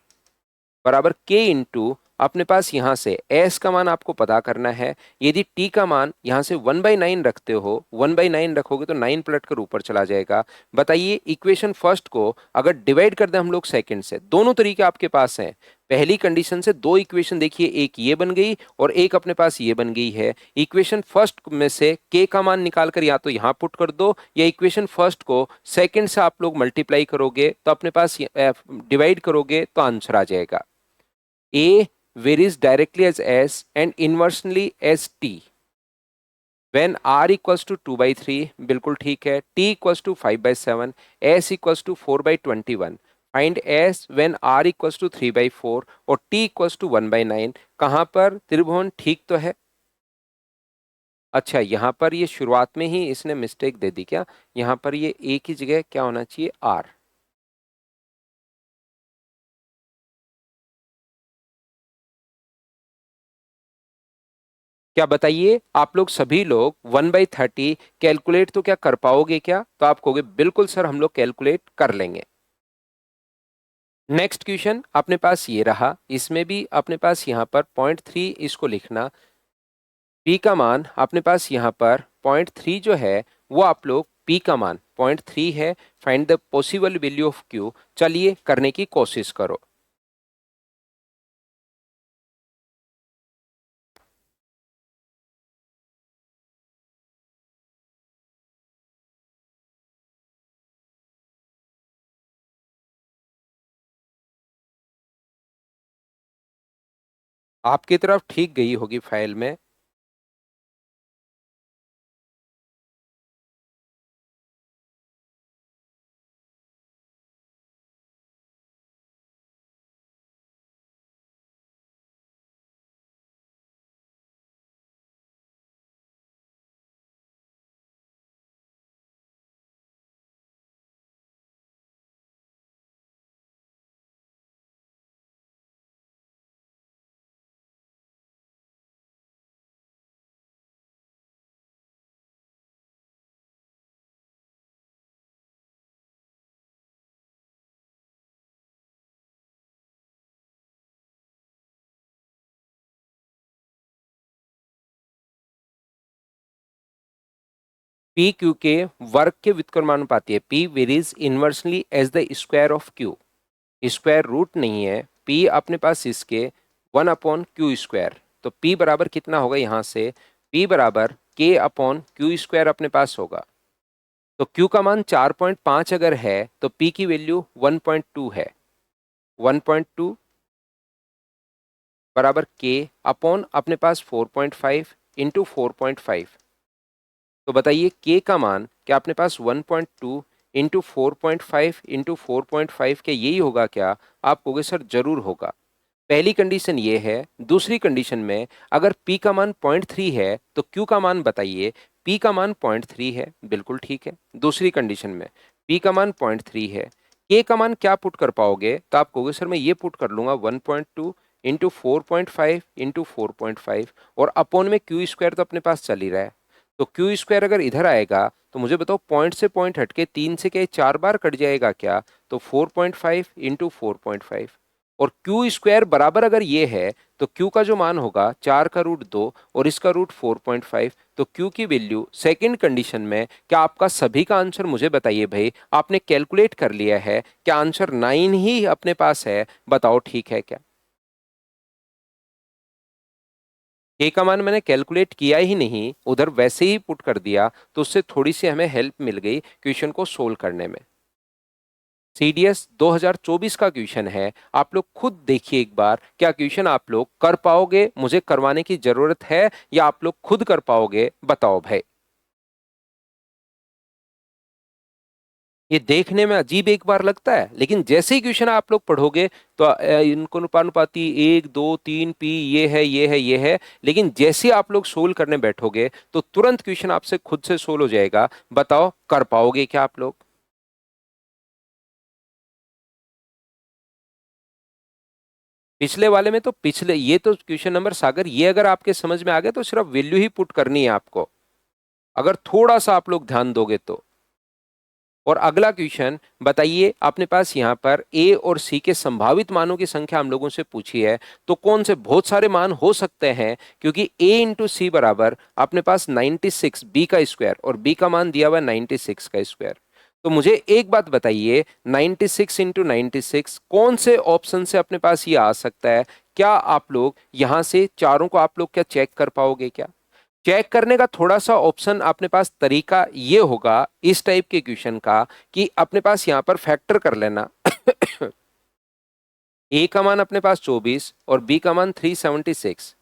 S1: बराबर के इंटू अपने पास यहां से एस का मान आपको पता करना है। यदि टी का मान यहां से 1/9 रखते हो, 1/9 रखोगे तो 9 पलट कर ऊपर चला जाएगा। बताइए इक्वेशन फर्स्ट को अगर डिवाइड कर दें हम लोग सेकंड से, दोनों तरीके आपके पास हैं। पहली कंडीशन से दो इक्वेशन देखिए, एक ये बन गई और एक अपने पास ये बन गई है। इक्वेशन फर्स्ट में से के का मान निकालकर या तो यहां पुट कर दो या इक्वेशन फर्स्ट को सेकंड से आप लोग मल्टीप्लाई करोगे तो अपने पास डिवाइड करोगे तो आंसर आ जाएगा। A varies directly as S and inversely as T. When R equals to 2/3, बिल्कुल ठीक है, T equals to 5/7, S equals to 4/21. Find S when R equals to 3/4 और T equals to 1/9. कहाँ पर त्रिभुवन ठीक तो है? अच्छा यहाँ पर ये शुरुआत में ही इसने मिस्टेक दे दी क्या? यहाँ पर ये A की जगह क्या होना चाहिए? R। क्या बताइए आप लोग सभी लोग 1/30 कैलकुलेट तो क्या कर पाओगे क्या? तो आप कहोगे बिल्कुल सर हम लोग कैलकुलेट कर लेंगे। नेक्स्ट क्वेश्चन अपने पास ये रहा, इसमें भी अपने पास यहाँ पर 0.3 इसको लिखना। p का मान अपने पास यहाँ पर 0.3 जो है वो आप लोग p का मान 0.3 है, find the possible value of q। चलिए करने की कोशिश करो। आपकी तरफ ठीक गई होगी फाइल में। पी क्यू के वर्ग के व्युत्क्रमानुपाती है। P varies inversely as the square of Q. Square root नहीं है, पी अपने पास इसके 1/क्यू स्क्वायर। तो पी बराबर कितना होगा यहाँ से? पी बराबर के अपॉन क्यू स्क्वायर अपने पास होगा। तो क्यू का मान 4.5 अगर है तो पी की वैल्यू 1.2 है। 1.2 बराबर के अपॉन अपने पास 4.5 इंटू 4.5। तो बताइए के का मान क्या अपने पास 1.2 इंटू 4.5 इंटू 4.5 के यही होगा क्या? आप कहोगे सर जरूर होगा। पहली कंडीशन ये है। दूसरी कंडीशन में अगर P का मान 0.3 है तो Q का मान बताइए। P का मान 0.3 है, बिल्कुल ठीक है। दूसरी कंडीशन में P का मान 0.3 है, K का मान क्या पुट कर पाओगे? तो आप कहोगे सर मैं ये पुट कर लूंगा 1.2 इंटू 4.5 इंटू 4.5 और अपॉन में क्यू स्क्वायर तो अपने पास चल ही रहा है। तो क्यू स्क्वायर अगर इधर आएगा तो मुझे बताओ पॉइंट से पॉइंट हटके 3 से क्या 4 बार कट जाएगा क्या? तो 4.5 इंटू 4.5 और क्यू स्क्वायर बराबर अगर ये है तो क्यू का जो मान होगा 4 का रूट 2 और इसका रूट 4.5। तो क्यू की वैल्यू सेकंड कंडीशन में क्या आपका सभी का आंसर मुझे बताइए भाई, आपने कैलकुलेट कर लिया है क्या? आंसर 9 ही अपने पास है, बताओ ठीक है क्या? k का मान मैंने कैलकुलेट किया ही नहीं, उधर वैसे ही पुट कर दिया, तो उससे थोड़ी सी हमें हेल्प मिल गई क्वेश्चन को सोल्व करने में। सीडीएस 2024 का क्वेश्चन है, आप लोग खुद देखिए एक बार, क्या क्वेश्चन आप लोग कर पाओगे, मुझे करवाने की जरूरत है या आप लोग खुद कर पाओगे, बताओ भाई। ये देखने में अजीब एक बार लगता है, लेकिन जैसे ही क्वेश्चन आप लोग पढ़ोगे तो इनको अनुपानुपाती 1 2 3 पी, ये है, लेकिन जैसे ही आप लोग सोल्व करने बैठोगे तो तुरंत क्वेश्चन आपसे खुद से सोल्व हो जाएगा। बताओ कर पाओगे क्या आप लोग? पिछले वाले में तो पिछले, ये तो क्वेश्चन नंबर सागर, ये अगर आपके समझ में आ गया तो सिर्फ वैल्यू ही पुट करनी है आपको, अगर थोड़ा सा आप लोग ध्यान दोगे तो। और अगला क्वेश्चन बताइए, अपने पास यहाँ पर ए और सी के संभावित मानों की संख्या हम लोगों से पूछी है, तो कौन से बहुत सारे मान हो सकते हैं, क्योंकि ए इंटू सी बराबर अपने पास 96 बी का स्क्वायर, और बी का मान दिया हुआ है 96 का स्क्वायर। तो मुझे एक बात बताइए, 96 इंटू 96 कौन से ऑप्शन से अपने पास ये आ सकता है? क्या आप लोग यहां से चारों को आप लोग क्या चेक कर पाओगे क्या? चेक करने का थोड़ा सा ऑप्शन अपने पास तरीका ये होगा इस टाइप के क्वेश्चन का, कि अपने पास यहां पर फैक्टर कर लेना। ए का मान अपने पास 24 और बी का मान 376,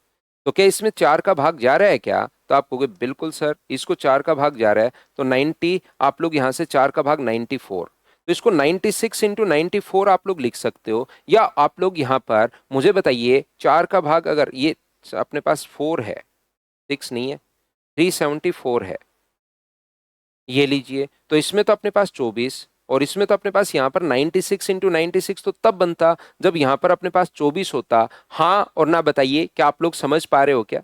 S1: तो क्या इसमें चार का भाग जा रहा है क्या? तो आप कहोगे बिल्कुल सर, इसको चार का भाग जा रहा है, तो 90 आप लोग यहां से चार का भाग 94, तो इसको 96 इंटू 94 आप लोग लिख सकते हो। या आप लोग यहां पर मुझे बताइए, चार का भाग अगर ये अपने पास 4 है, 6 नहीं है, 374 है, ये लीजिए, तो इसमें तो अपने पास 24 और इसमें तो अपने पास यहाँ पर 96 इंटू 96 तो तब बनता जब यहाँ पर अपने पास 24 होता। हाँ और ना बताइए, क्या आप लोग समझ पा रहे हो क्या?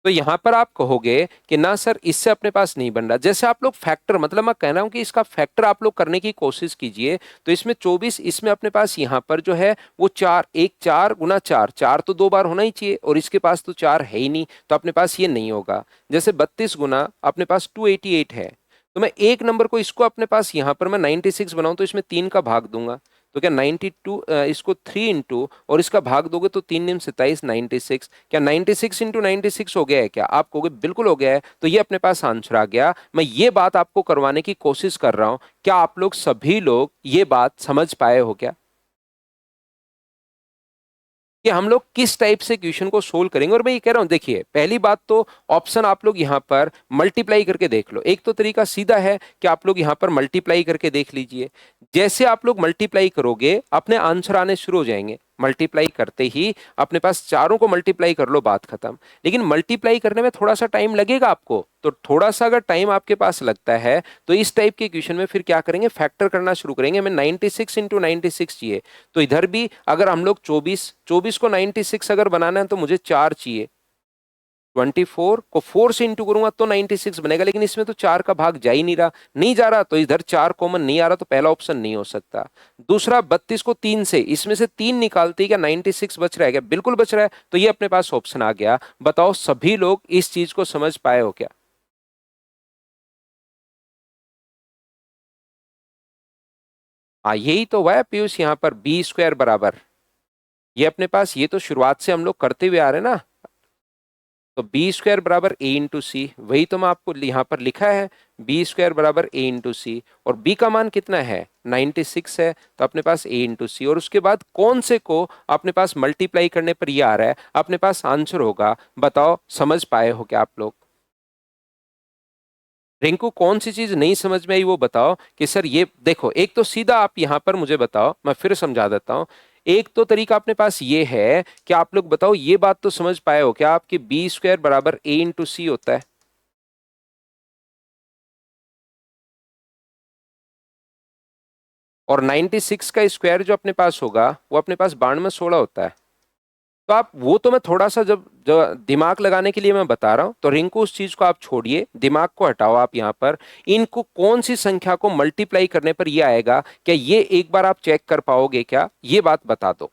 S1: तो यहां पर आप कहोगे कि ना सर इससे अपने पास नहीं बन रहा, जैसे आप लोग फैक्टर, मतलब मैं कह रहा हूं कि इसका फैक्टर आप लोग करने की कोशिश कीजिए। तो इसमें 24, इसमें अपने पास यहां पर जो है वो चार, एक 4 गुना 4, 4 तो दो बार होना ही चाहिए, और इसके पास तो 4 है ही नहीं, तो अपने पास ये नहीं होगा। जैसे 32 गुना अपने पास 288 है, तो मैं एक नंबर को इसको अपने पास यहां पर मैं 96 बनाऊं तो इसमें 3 का भाग दूंगा, तो क्या 92, इसको 3 इंटू और इसका भाग दोगे तो 3 × 27 96, क्या 96 इंटू 96 हो गया है क्या? आप कहोगे बिल्कुल हो गया है, तो ये अपने पास आंसर आ गया। मैं ये बात आपको करवाने की कोशिश कर रहा हूं, क्या आप लोग सभी लोग ये बात समझ पाए हो क्या, कि हम लोग किस टाइप से क्वेश्चन को सोल्व करेंगे? और मैं ये कह रहा हूं, देखिए पहली बात तो ऑप्शन आप लोग यहां पर मल्टीप्लाई करके देख लो, एक तो तरीका सीधा है कि आप लोग यहां पर मल्टीप्लाई करके देख लीजिए। जैसे आप लोग मल्टीप्लाई करोगे अपने आंसर आने शुरू हो जाएंगे, मल्टीप्लाई करते ही अपने पास चारों को मल्टीप्लाई कर लो, बात खत्म। लेकिन मल्टीप्लाई करने में थोड़ा सा टाइम लगेगा आपको, तो थोड़ा सा अगर टाइम आपके पास लगता है तो इस टाइप के क्वेश्चन में फिर क्या करेंगे, फैक्टर करना शुरू करेंगे। हमें 96 इंटू 96 चाहिए, तो इधर भी अगर हम लोग 24 24 को 96 अगर बनाना है तो मुझे 4 चाहिए, 24 को 4 से इंटू करूंगा तो 96 बनेगा, लेकिन इसमें तो 4 का भाग जा ही नहीं रहा, नहीं जा रहा, तो इधर 4 कॉमन नहीं आ रहा, तो पहला ऑप्शन नहीं हो सकता। दूसरा 32 को 3 से, इसमें से 3 निकालते ही क्या 96 बच रहा है क्या? बिल्कुल बच रहा है, तो ये अपने पास ऑप्शन आ गया। बताओ सभी लोग इस चीज को समझ पाए हो क्या? हाँ यही तो हुआ है पीयूष, यहाँ पर बी स्क्वायर बराबर, ये अपने पास, ये तो शुरुआत से हम लोग करते हुए आ रहे हैं ना, तो बी स्क्वायर बराबर ए इंटू सी, वही तो मैं आपको यहाँ पर लिखा है, बी स्क्वायर बराबर ए इंटू सी, और बी का मान कितना है 96 है, तो अपने पास ए इंटू सी, और उसके बाद कौन से को अपने पास मल्टीप्लाई करने पर ये आ रहा है, अपने पास आंसर होगा। बताओ समझ पाए हो क्या आप लोग? रिंकू कौन सी चीज नहीं समझ में आई वो बताओ, कि सर ये देखो, एक तो सीधा आप यहां पर मुझे बताओ, मैं फिर समझा देता हूं। एक तो तरीका अपने पास ये है कि आप लोग बताओ, ये बात तो समझ पाए हो क्या आपकी बी स्क्वायर बराबर ए इंटू सी होता है, और 96 का स्क्वायर जो अपने पास होगा वो अपने पास 92 16 होता है। तो आप वो तो मैं थोड़ा सा जब जो दिमाग लगाने के लिए मैं बता रहा हूं, तो रिंकू उस चीज को आप छोड़िए, दिमाग को हटाओ आप यहाँ पर, इनको कौन सी संख्या को मल्टीप्लाई करने पर ये आएगा, क्या ये एक बार आप चेक कर पाओगे क्या, ये बात बता दो।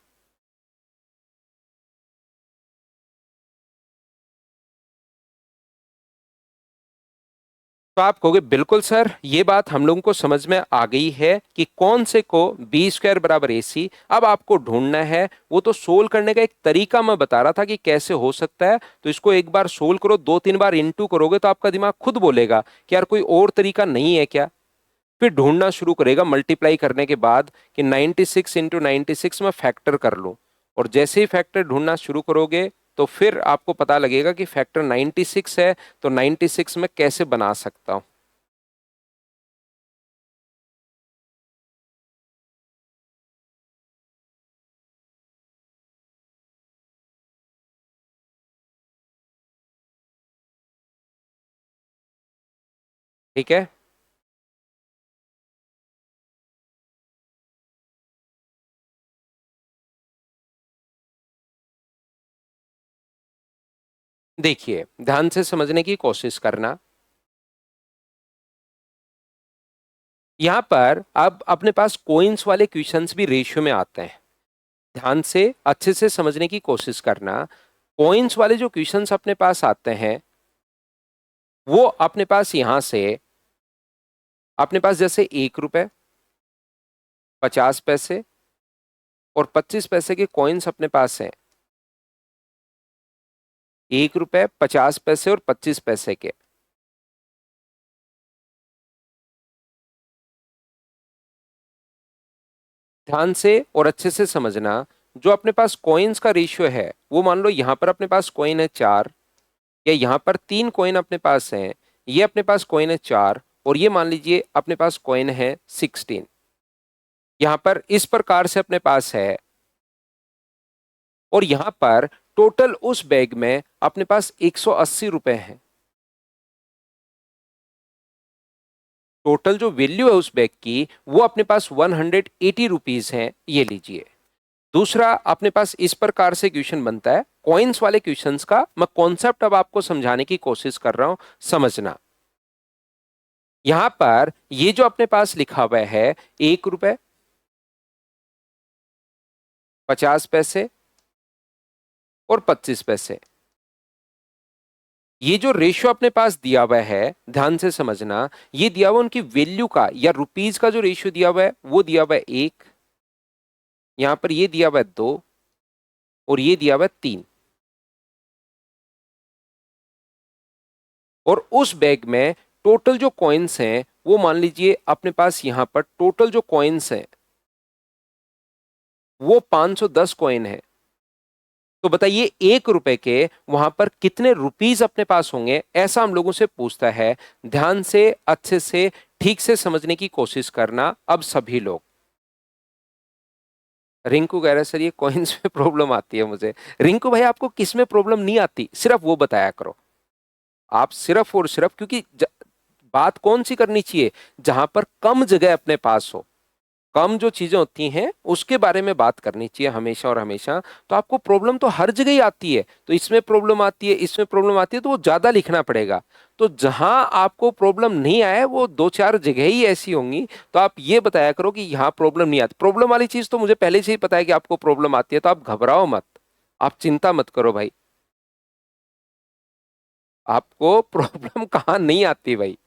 S1: तो आप कहोगे बिल्कुल सर, ये बात हम लोगों को समझ में आ गई है कि कौन से को बी स्क्वायर बराबर ए सी। अब आपको ढूंढना है, वो तो सोल्व करने का एक तरीका मैं बता रहा था कि कैसे हो सकता है। तो इसको एक बार सोल्व करो, 2-3 बार इनटू करोगे तो आपका दिमाग खुद बोलेगा कि यार कोई और तरीका नहीं है क्या। फिर ढूंढना शुरू करेगा मल्टीप्लाई करने के बाद कि 96 इंटू 96 में फैक्टर कर लो। और जैसे ही फैक्टर ढूंढना शुरू करोगे तो फिर आपको पता लगेगा कि फैक्टर 96 है, तो 96 में कैसे बना सकता हूं। ठीक है, देखिए ध्यान से समझने की कोशिश करना। यहां पर अब अपने पास कोइंस वाले क्वेश्चंस भी रेशियो में आते हैं। ध्यान से अच्छे से समझने की कोशिश करना। कॉइन्स वाले जो क्वेश्चंस अपने पास आते हैं वो अपने पास यहां से, अपने पास जैसे 1 रुपए, 50 पैसे और 25 पैसे के कॉइन्स अपने पास हैं। 1 रुपए, 50 पैसे और 25 पैसे के। ध्यान से और अच्छे से समझना। जो अपने पास कॉइन्स का रेशियो है वो मान लो यहां पर अपने पास कॉइन है 4, या यहां पर 3 कॉइन अपने पास हैं, ये अपने पास कॉइन है 4 और ये मान लीजिए अपने पास कॉइन है 16। यहां पर इस प्रकार से अपने पास है। और यहां पर टोटल उस बैग में अपने पास 180 रुपए हैं। टोटल जो वैल्यू है उस बैग की वो अपने पास 180 रुपीज है, ये लीजिए। दूसरा अपने पास इस प्रकार से क्वेश्चन बनता है, कॉइन्स वाले क्वेश्चंस का मैं कॉन्सेप्ट अब आपको समझाने की कोशिश कर रहा हूं, समझना। यहां पर ये जो अपने पास लिखा हुआ है 1 रुपए, 50 पैसे और 25 पैसे, ये जो रेशियो अपने पास दिया हुआ है ध्यान से समझना। ये दिया हुआ उनकी वैल्यू का या रुपीज का जो रेशियो दिया हुआ है वो दिया हुआ है 1, यहां पर ये दिया हुआ है 2 और ये दिया हुआ है 3। और उस बैग में टोटल जो कॉइन्स हैं वो मान लीजिए अपने पास यहां पर टोटल जो कॉइन्स हैं वो 510 कॉइन है। तो बताइए 1 रुपए के वहां पर कितने रुपीज अपने पास होंगे, ऐसा हम लोगों से पूछता है। ध्यान से अच्छे से ठीक से समझने की कोशिश करना अब सभी लोग। रिंकू कह रहा है सर ये कॉइन्स में प्रॉब्लम आती है मुझे। रिंकू भाई आपको किस में प्रॉब्लम नहीं आती, सिर्फ वो बताया करो। आप सिर्फ और सिर्फ क्योंकि बात कौन सी करनी चाहिए, जहां पर कम जगह अपने पास हो, कम जो चीजें होती हैं उसके बारे में बात करनी चाहिए हमेशा और हमेशा। तो आपको प्रॉब्लम तो हर जगह ही आती है, तो इसमें प्रॉब्लम आती है, इसमें प्रॉब्लम आती है, तो वो ज्यादा लिखना पड़ेगा। तो जहां आपको प्रॉब्लम नहीं आए वो 2-4 जगह ही ऐसी होंगी, तो आप ये बताया करो कि यहाँ प्रॉब्लम नहीं आती। प्रॉब्लम वाली चीज तो मुझे पहले से ही पता है कि आपको प्रॉब्लम आती है, तो आप घबराओ मत, आप चिंता मत करो भाई। आपको प्रॉब्लम कहाँ नहीं आती भाई।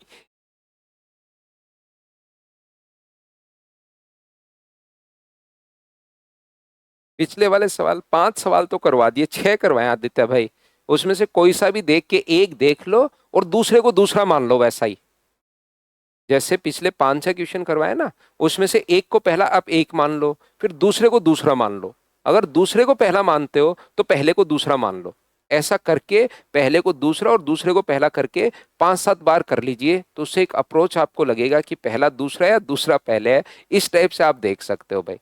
S1: पिछले वाले सवाल 5 सवाल तो करवा दिए, 6 करवाए आदित्य भाई। उसमें से कोई सा भी देख के एक देख लो और दूसरे को दूसरा मान लो, वैसा ही जैसे पिछले 5-6 क्वेश्चन करवाए ना, उसमें से एक को पहला आप एक मान लो, फिर दूसरे को दूसरा मान लो। अगर दूसरे को पहला मानते हो तो पहले को दूसरा मान लो। ऐसा करके पहले को दूसरा और दूसरे को पहला करके 5-7 बार कर लीजिए, तो उससे एक अप्रोच आपको लगेगा कि पहला दूसरा है या दूसरा पहले है। इस टाइप से आप देख सकते हो भाई।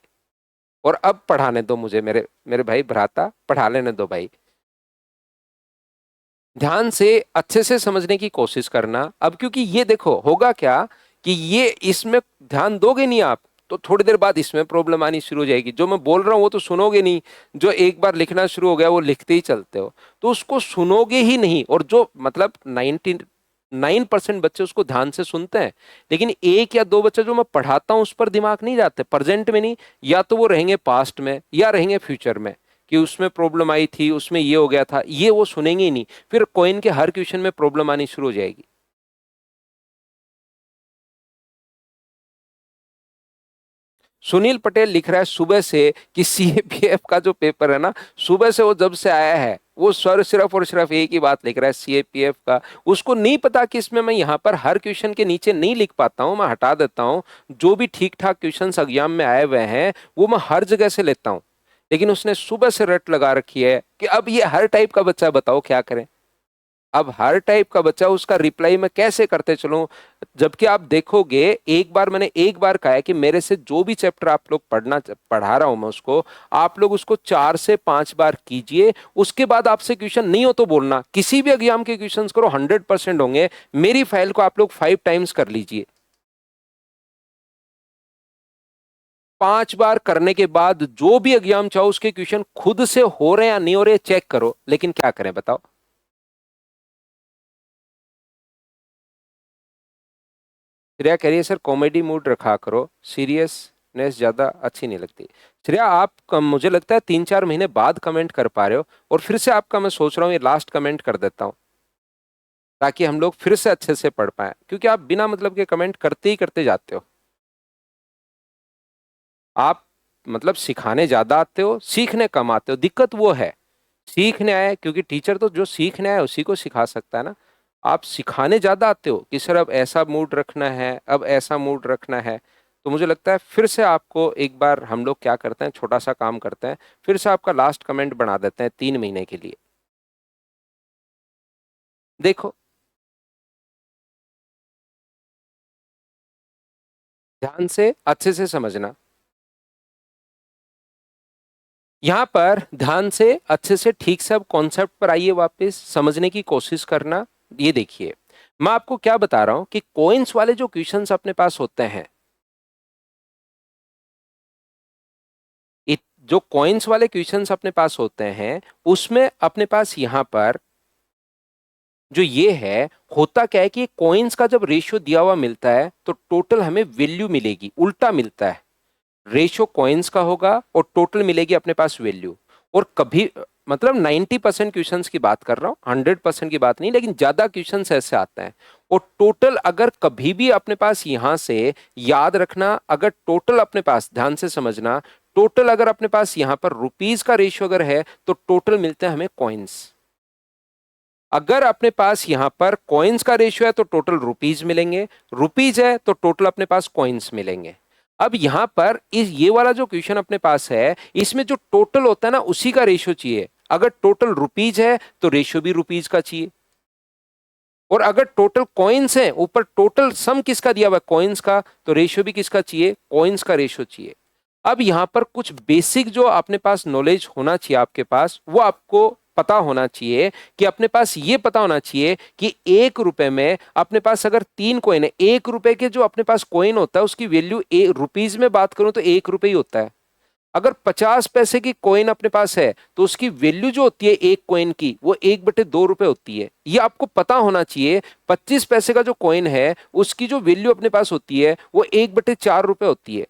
S1: और अब पढ़ाने दो मुझे, मेरे मेरे भाई भ्राता, पढ़ा लेने दो भाई। ध्यान से अच्छे से समझने की कोशिश करना अब, क्योंकि ये देखो होगा क्या कि ये इसमें ध्यान दोगे नहीं आप तो थोड़ी देर बाद इसमें प्रॉब्लम आनी शुरू हो जाएगी। जो मैं बोल रहा हूं वो तो सुनोगे नहीं, जो एक बार लिखना शुरू हो गया वो लिखते ही चलते हो, तो उसको सुनोगे ही नहीं। और जो मतलब 99% बच्चे उसको ध्यान से सुनते हैं, लेकिन 1 या 2 बच्चे जो मैं पढ़ाता हूं उस पर दिमाग नहीं जाते, प्रेजेंट में नहीं, या तो वो रहेंगे पास्ट में या रहेंगे फ्यूचर में, कि उसमें प्रॉब्लम आई थी, उसमें ये हो गया था, ये वो सुनेंगे ही नहीं। फिर कॉइन के हर क्वेश्चन में प्रॉब्लम आनी शुरू हो जाएगी। सुनील पटेल लिख रहा है सुबह से कि सीएपीएफ का जो पेपर है ना, सुबह से वो जब से आया है वो सिर्फ और सिर्फ एक ही बात लिख रहा है सीएपीएफ का। उसको नहीं पता कि इसमें मैं यहाँ पर हर क्वेश्चन के नीचे नहीं लिख पाता हूँ, मैं हटा देता हूँ। जो भी ठीक ठाक क्वेश्चन एग्जाम में आए हुए हैं वो मैं हर जगह से लेता हूँ। लेकिन उसने सुबह से रट लगा रखी है कि अब ये हर टाइप का बच्चा, बताओ क्या करें। अब हर टाइप का बच्चा, उसका रिप्लाई मैं कैसे करते चलूं। जबकि आप देखोगे, मैंने एक बार कहा है कि मेरे से जो भी चैप्टर आप लोग पढ़ा रहा हूं मैं उसको, आप लोग उसको 4 से 5 बार कीजिए। उसके बाद आपसे क्वेश्चन नहीं हो तो बोलना, किसी भी एग्जाम के क्वेश्चन करो 100% होंगे। मेरी फाइल को आप लोग 5 टाइम्स कर लीजिए। 5 बार करने के बाद जो भी एग्जाम चाहो उसके क्वेश्चन खुद से हो रहे हैं या नहीं हो रहे चेक करो। लेकिन क्या करें बताओ। श्रेया कह रही है सर कॉमेडी मूड रखा करो, सीरियसनेस ज्यादा अच्छी नहीं लगती। श्रेया आप मुझे लगता है 3-4 महीने बाद कमेंट कर पा रहे हो, और फिर से आपका मैं सोच रहा हूँ ये लास्ट कमेंट कर देता हूँ ताकि हम लोग फिर से अच्छे से पढ़ पाए, क्योंकि आप बिना मतलब के कमेंट करते ही करते जाते हो। आप मतलब सिखाने ज्यादा आते हो, सीखने कम आते हो। दिक्कत वो है, सीखने आए क्योंकि टीचर तो जो सीखने आए उसी को सिखा सकता है ना। आप सिखाने ज्यादा आते हो कि सर अब ऐसा मूड रखना है, अब ऐसा मूड रखना है। तो मुझे लगता है फिर से आपको एक बार हम लोग क्या करते हैं, छोटा सा काम करते हैं, फिर से आपका लास्ट कमेंट बना देते हैं 3 महीने के लिए। देखो, ध्यान से अच्छे से समझना, यहां पर ध्यान से अच्छे से ठीक से अब कॉन्सेप्ट पर आइए, वापस समझने की कोशिश करना। ये देखिए, मैं आपको क्या बता रहा हूं कि कॉइन्स वाले जो क्वेश्चंस अपने पास होते हैं, जो कॉइन्स वाले क्वेश्चंस अपने पास होते हैं, उसमें अपने पास यहां पर जो ये है, होता क्या है कि कॉइन्स का जब रेशियो दिया हुआ मिलता है तो टोटल हमें वैल्यू मिलेगी, उल्टा मिलता है। रेशियो कॉइन्स का होगा और टोटल मिलेगी अपने पास वैल्यू। और कभी मतलब 90% क्वेश्चंस की बात कर रहा हूं, 100% की बात नहीं, लेकिन ज्यादा क्वेश्चंस ऐसे आते हैं। और टोटल अगर कभी भी अपने पास यहां से याद रखना, अगर टोटल अपने पास ध्यान से समझना, टोटल अगर अपने पास यहां पर रुपीज का रेशियो अगर है तो टोटल मिलते हैं हमें कॉइन्स। अगर अपने पास यहां पर कॉइन्स का रेशियो है तो टोटल रुपीज मिलेंगे, रुपीज है तो टोटल अपने पास कॉइन्स मिलेंगे। अब यहां पर इस ये वाला जो क्वेश्चन अपने पास है, इसमें जो टोटल होता है ना उसी का रेशियो चाहिए। अगर टोटल रुपीज है तो रेशियो भी रुपीज का चाहिए। और अगर टोटल कॉइन्स है, ऊपर टोटल सम किसका दिया हुआ है, कॉइन्स का, तो रेशियो भी किसका चाहिए, कॉइन्स का रेशियो चाहिए। अब यहां पर कुछ बेसिक जो अपने पास नॉलेज होना चाहिए आपके पास, वो आपको पता होना चाहिए कि अपने पास ये पता होना चाहिए कि 1 रुपए में अपने पास अगर 3 कॉइन है, 1 रुपए के जो अपने पास कॉइन होता है उसकी वैल्यू रुपीज में बात करूं तो 1 रुपए ही होता है। अगर 50 पैसे की कॉइन अपने पास है तो उसकी वैल्यू जो होती है एक कॉइन की, वो 1/2 रुपए होती है। ये आपको पता होना चाहिए। 25 पैसे का जो कॉइन है उसकी जो वैल्यू अपने पास होती है वो 1/4 रुपए होती है।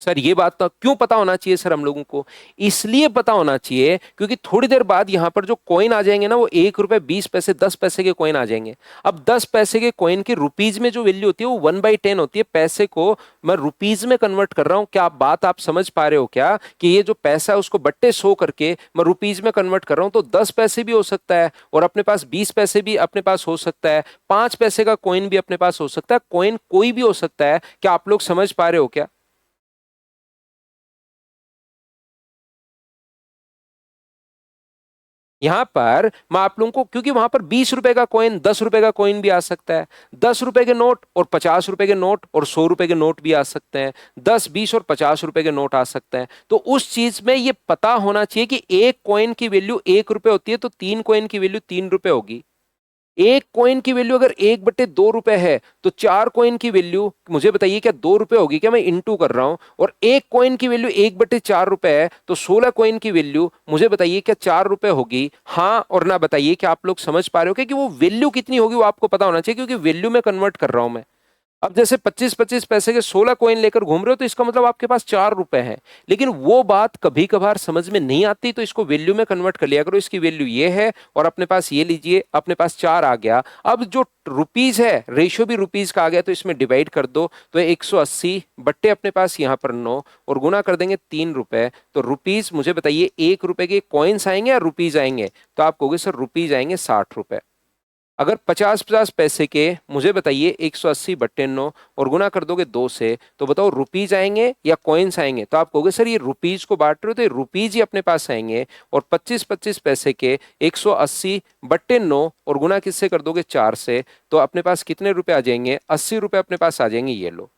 S1: सर ये बात तो क्यों पता होना चाहिए सर हम लोगों को, इसलिए पता होना चाहिए क्योंकि थोड़ी देर बाद यहां पर जो कॉइन आ जाएंगे ना, वो 1 रुपए 20 पैसे 10 पैसे के कॉइन आ जाएंगे। अब 10 पैसे के कॉइन की रुपीज में जो वैल्यू होती है वो 1/10 होती है। पैसे को मैं रुपीज में कन्वर्ट कर रहा हूं, क्या आप बात आप समझ पा रहे हो क्या, कि ये जो पैसा है उसको बट्टे 100 करके मैं रुपीज में कन्वर्ट कर रहा हूं। तो 10 पैसे भी हो सकता है और अपने पास 20 पैसे भी अपने पास हो सकता है, 5 पैसे का कॉइन भी अपने पास हो सकता है, कॉइन कोई भी हो सकता है। क्या आप लोग समझ पा रहे हो क्या। यहां पर मैं आप लोगों को, क्योंकि वहां पर 20 रुपए का कॉइन, 10 रुपए का कॉइन भी आ सकता है, 10 रुपए के नोट और 50 रुपए के नोट और 100 रुपए के नोट भी आ सकते हैं, 10, 20 और 50 रुपए के नोट आ सकते हैं। तो उस चीज में ये पता होना चाहिए कि एक कॉइन की वैल्यू 1 रुपए होती है तो 3 कॉइन की वैल्यू 3 रुपए होगी। एक कॉइन की वैल्यू अगर 1/2 रुपए है तो 4 कॉइन की वैल्यू मुझे बताइए क्या 2 रुपए होगी क्या, मैं इंटू कर रहा हूं। और एक कॉइन की वैल्यू 1/4 रुपए है तो 16 कॉइन की वैल्यू मुझे बताइए क्या 4 रुपए होगी। हाँ और ना बताइए कि आप लोग समझ पा रहे हो क्या कि वो वैल्यू कितनी होगी, वो आपको पता होना चाहिए क्योंकि वैल्यू में कन्वर्ट कर रहा हूं मैं। अब जैसे 25-25 पैसे के 16 कॉइन लेकर घूम रहे हो तो इसका मतलब आपके पास 4 रुपए हैं। लेकिन वो बात कभी कभार समझ में नहीं आती, तो इसको वैल्यू में कन्वर्ट कर लिया करो। इसकी वैल्यू ये है और अपने पास ये लीजिए, अपने पास 4 आ गया। अब जो रुपीज है, रेशियो भी रुपीज का आ गया, तो इसमें डिवाइड कर दो। तो 180 बट्टे अपने पास यहाँ पर 9 और गुना कर देंगे 3 रुपए। तो रुपीज, मुझे बताइए 1 रुपए के कॉइन्स आएंगे या रुपीज आएंगे? तो आप कहोगे सर रुपीज आएंगे 60 रुपए। अगर 50-50 पैसे के, मुझे बताइए 180 बट्टे 9 और गुना कर दोगे 2 से, तो बताओ रुपीज आएंगे या कॉइन्स आएंगे? तो आप कहोगे सर ये रुपीज को बांट रहे हो तो ये रुपीज ही अपने पास आएंगे। और 25-25 पैसे के 180 बट्टे 9 और गुना किससे कर दोगे? 4 से, तो अपने पास कितने रुपए आ जाएंगे? 80 रुपए अपने पास आ जाएंगे। ये लो।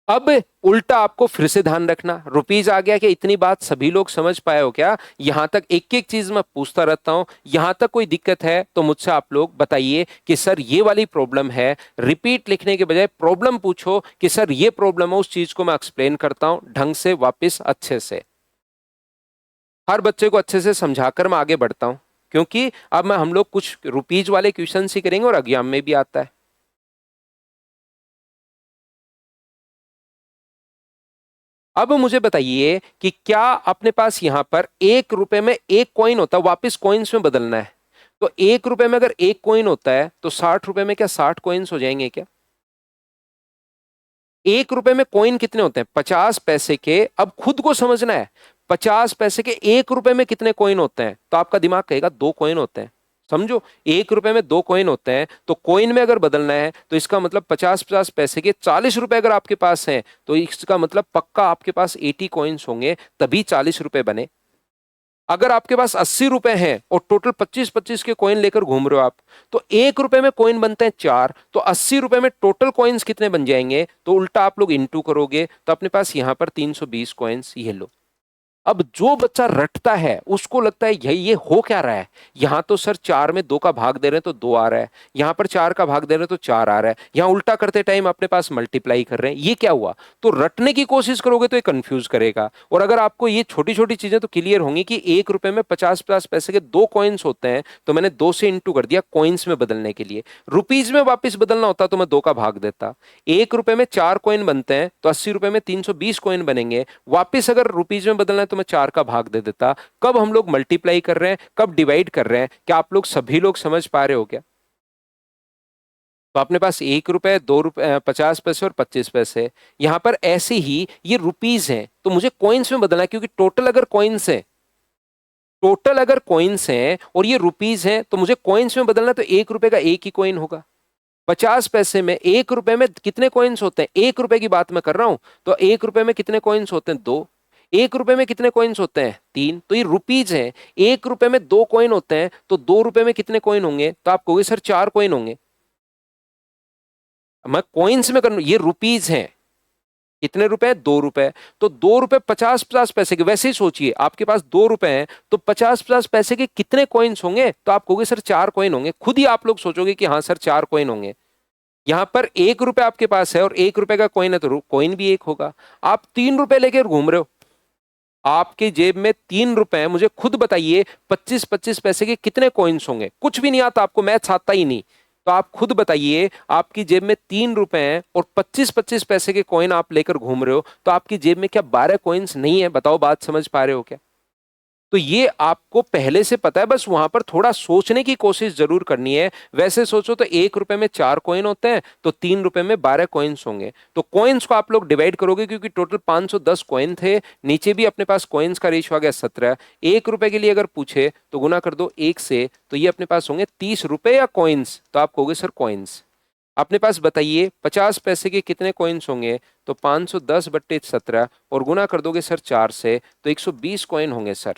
S1: अब उल्टा आपको फिर से ध्यान रखना, रुपीज आ गया क्या? इतनी बात सभी लोग समझ पाए हो क्या? यहां तक एक एक चीज मैं पूछता रहता हूं, यहां तक कोई दिक्कत है तो मुझसे आप लोग बताइए कि सर ये वाली प्रॉब्लम है। रिपीट लिखने के बजाय प्रॉब्लम पूछो कि सर ये प्रॉब्लम है, उस चीज को मैं एक्सप्लेन करता हूं ढंग से, वापस अच्छे से। हर बच्चे को अच्छे से समझाकर मैं आगे बढ़ता हूं, क्योंकि अब मैं हम लोग कुछ रुपीज वाले क्वेश्चन ही करेंगे और एग्जाम में भी आता है। अब मुझे बताइए कि क्या अपने पास यहां पर 1 रुपए में एक कॉइन होता है, वापस कॉइन्स में बदलना है। तो 1 रुपए में अगर एक कॉइन होता है तो 60 रुपए में क्या 60 कॉइन्स हो जाएंगे क्या? 1 रुपए में कॉइन कितने होते हैं? 50 पैसे के। अब खुद को समझना है, 50 पैसे के 1 रुपए में कितने कॉइन होते हैं? तो आपका दिमाग कहेगा 2 कॉइन होते हैं। समझो, 1 रुपए में 2 कॉइन होते हैं, तो कॉइन में अगर बदलना है तो इसका मतलब 50-50 पैसे के 40 रुपए अगर आपके पास हैं, तो इसका मतलब पक्का आपके पास 80 कॉइन्स होंगे, तभी 40 रुपए बने। अगर आपके पास 80 रुपए हैं और टोटल 25-25 के कॉइन लेकर घूम रहे हो आप, तो 1 रुपए में कॉइन बनते हैं 4, तो 80 रुपए में टोटल कॉइन्स कितने बन जाएंगे? तो उल्टा आप लोग इंटू करोगे तो अपने पास यहां पर 320 कॉइन्स। ये लो। अब जो बच्चा रटता है उसको लगता है ये हो क्या रहा है, यहां तो सर 4 में 2 का भाग दे रहे हैं तो 2 आ रहा है, यहां पर 4 का भाग दे रहे हैं तो 4 आ रहा है, यहां उल्टा करते टाइम अपने पास मल्टीप्लाई कर रहे हैं, ये क्या हुआ? तो रटने की कोशिश करोगे तो ये कंफ्यूज करेगा। और अगर आपको ये छोटी छोटी चीजें तो क्लियर होंगी कि 1 रुपए में 50-50 पैसे के 2 कॉइन्स होते हैं, तो मैंने 2 से इंटू कर दिया कॉइन्स में बदलने के लिए। रुपीज में वापस बदलना होता तो मैं 2 का भाग देता। 1 रुपए में 4 कॉइन बनते हैं तो 80 रुपए में 320 कॉइन बनेंगे। वापस अगर रुपीज में बदलना है तो मैं 4 का भाग दे देता। कब हम लोग मल्टीप्लाई कर रहे हैं, कब डिवाइड कर रहे हैं, क्या आप लोग सभी लोग समझ पा रहे हो क्या? तो अपने पास 1 रुपए, 2 रुपए, 50 पैसे और 25 पैसे। यहां पर ऐसे ही ये रुपीज हैं तो मुझे कॉइन्स में बदलना है, क्योंकि टोटल अगर कॉइन्स हैं और ये रुपीज हैं तो मुझे कॉइन्स में बदलना है, तो 1 रुपए का एक ही कॉइन होगा। 50 पैसे में 1 रुपए में कितने कॉइन्स होते हैं? 1 रुपए की बात मैं कर रहा हूं, तो 1 रुपए में कितने कॉइन्स होते हैं? 2। 1 रुपए में कितने कॉइन्स होते हैं? 3। तो ये रुपीज है। 1 रुपए में 2 कॉइन होते हैं, तो 2 रुपए में कितने कॉइन होंगे? तो आप कहोगे सर 4 कॉइन होंगे। मैं कॉइन्स में कर, ये रुपीज हैं। कितने रुपए? 2 रुपए। तो 2 रुपए 50-50 पैसे के, वैसे ही सोचिए आपके पास 2 रुपए हैं तो 50-50 पैसे के कितने कॉइन्स होंगे? तो आप कहोगे सर 4 कॉइन होंगे। खुद ही आप लोग सोचोगे कि हाँ सर 4 कॉइन होंगे। यहां पर 1 रुपए आपके पास है और 1 रुपए का कॉइन है तो कॉइन भी एक होगा। आप 3 रुपए लेकर घूम रहे हो, आपके जेब में 3 रुपए है, मुझे खुद बताइए 25-25 पैसे के कितने कॉइन्स होंगे? कुछ भी नहीं आता आपको, मैथ्स आता ही नहीं। तो आप खुद बताइए, आपकी जेब में 3 रुपए हैं और 25-25 पैसे के कॉइन आप लेकर घूम रहे हो, तो आपकी जेब में क्या 12 कॉइन्स नहीं है? बताओ, बात समझ पा रहे हो क्या? तो ये आपको पहले से पता है, बस वहां पर थोड़ा सोचने की कोशिश जरूर करनी है। वैसे सोचो तो 1 रुपए में 4 कॉइन होते हैं, तो 3 रुपए में 12 कॉइन्स होंगे। तो कॉइन्स को आप लोग डिवाइड करोगे, क्योंकि टोटल 510 कॉइन थे, नीचे भी अपने पास कॉइन्स का रेशियो आ गया 17। 1 रुपए के लिए अगर पूछे तो गुना कर दो 1 से, तो ये अपने पास होंगे 30 रुपए या कॉइन्स? तो आप कहोगे सर कॉइन्स। अपने पास बताइए 50 पैसे के कितने कॉइन्स होंगे? तो 510 बट्टे 17 और गुना कर दोगे सर 4 से, तो 120 कॉइन होंगे सर।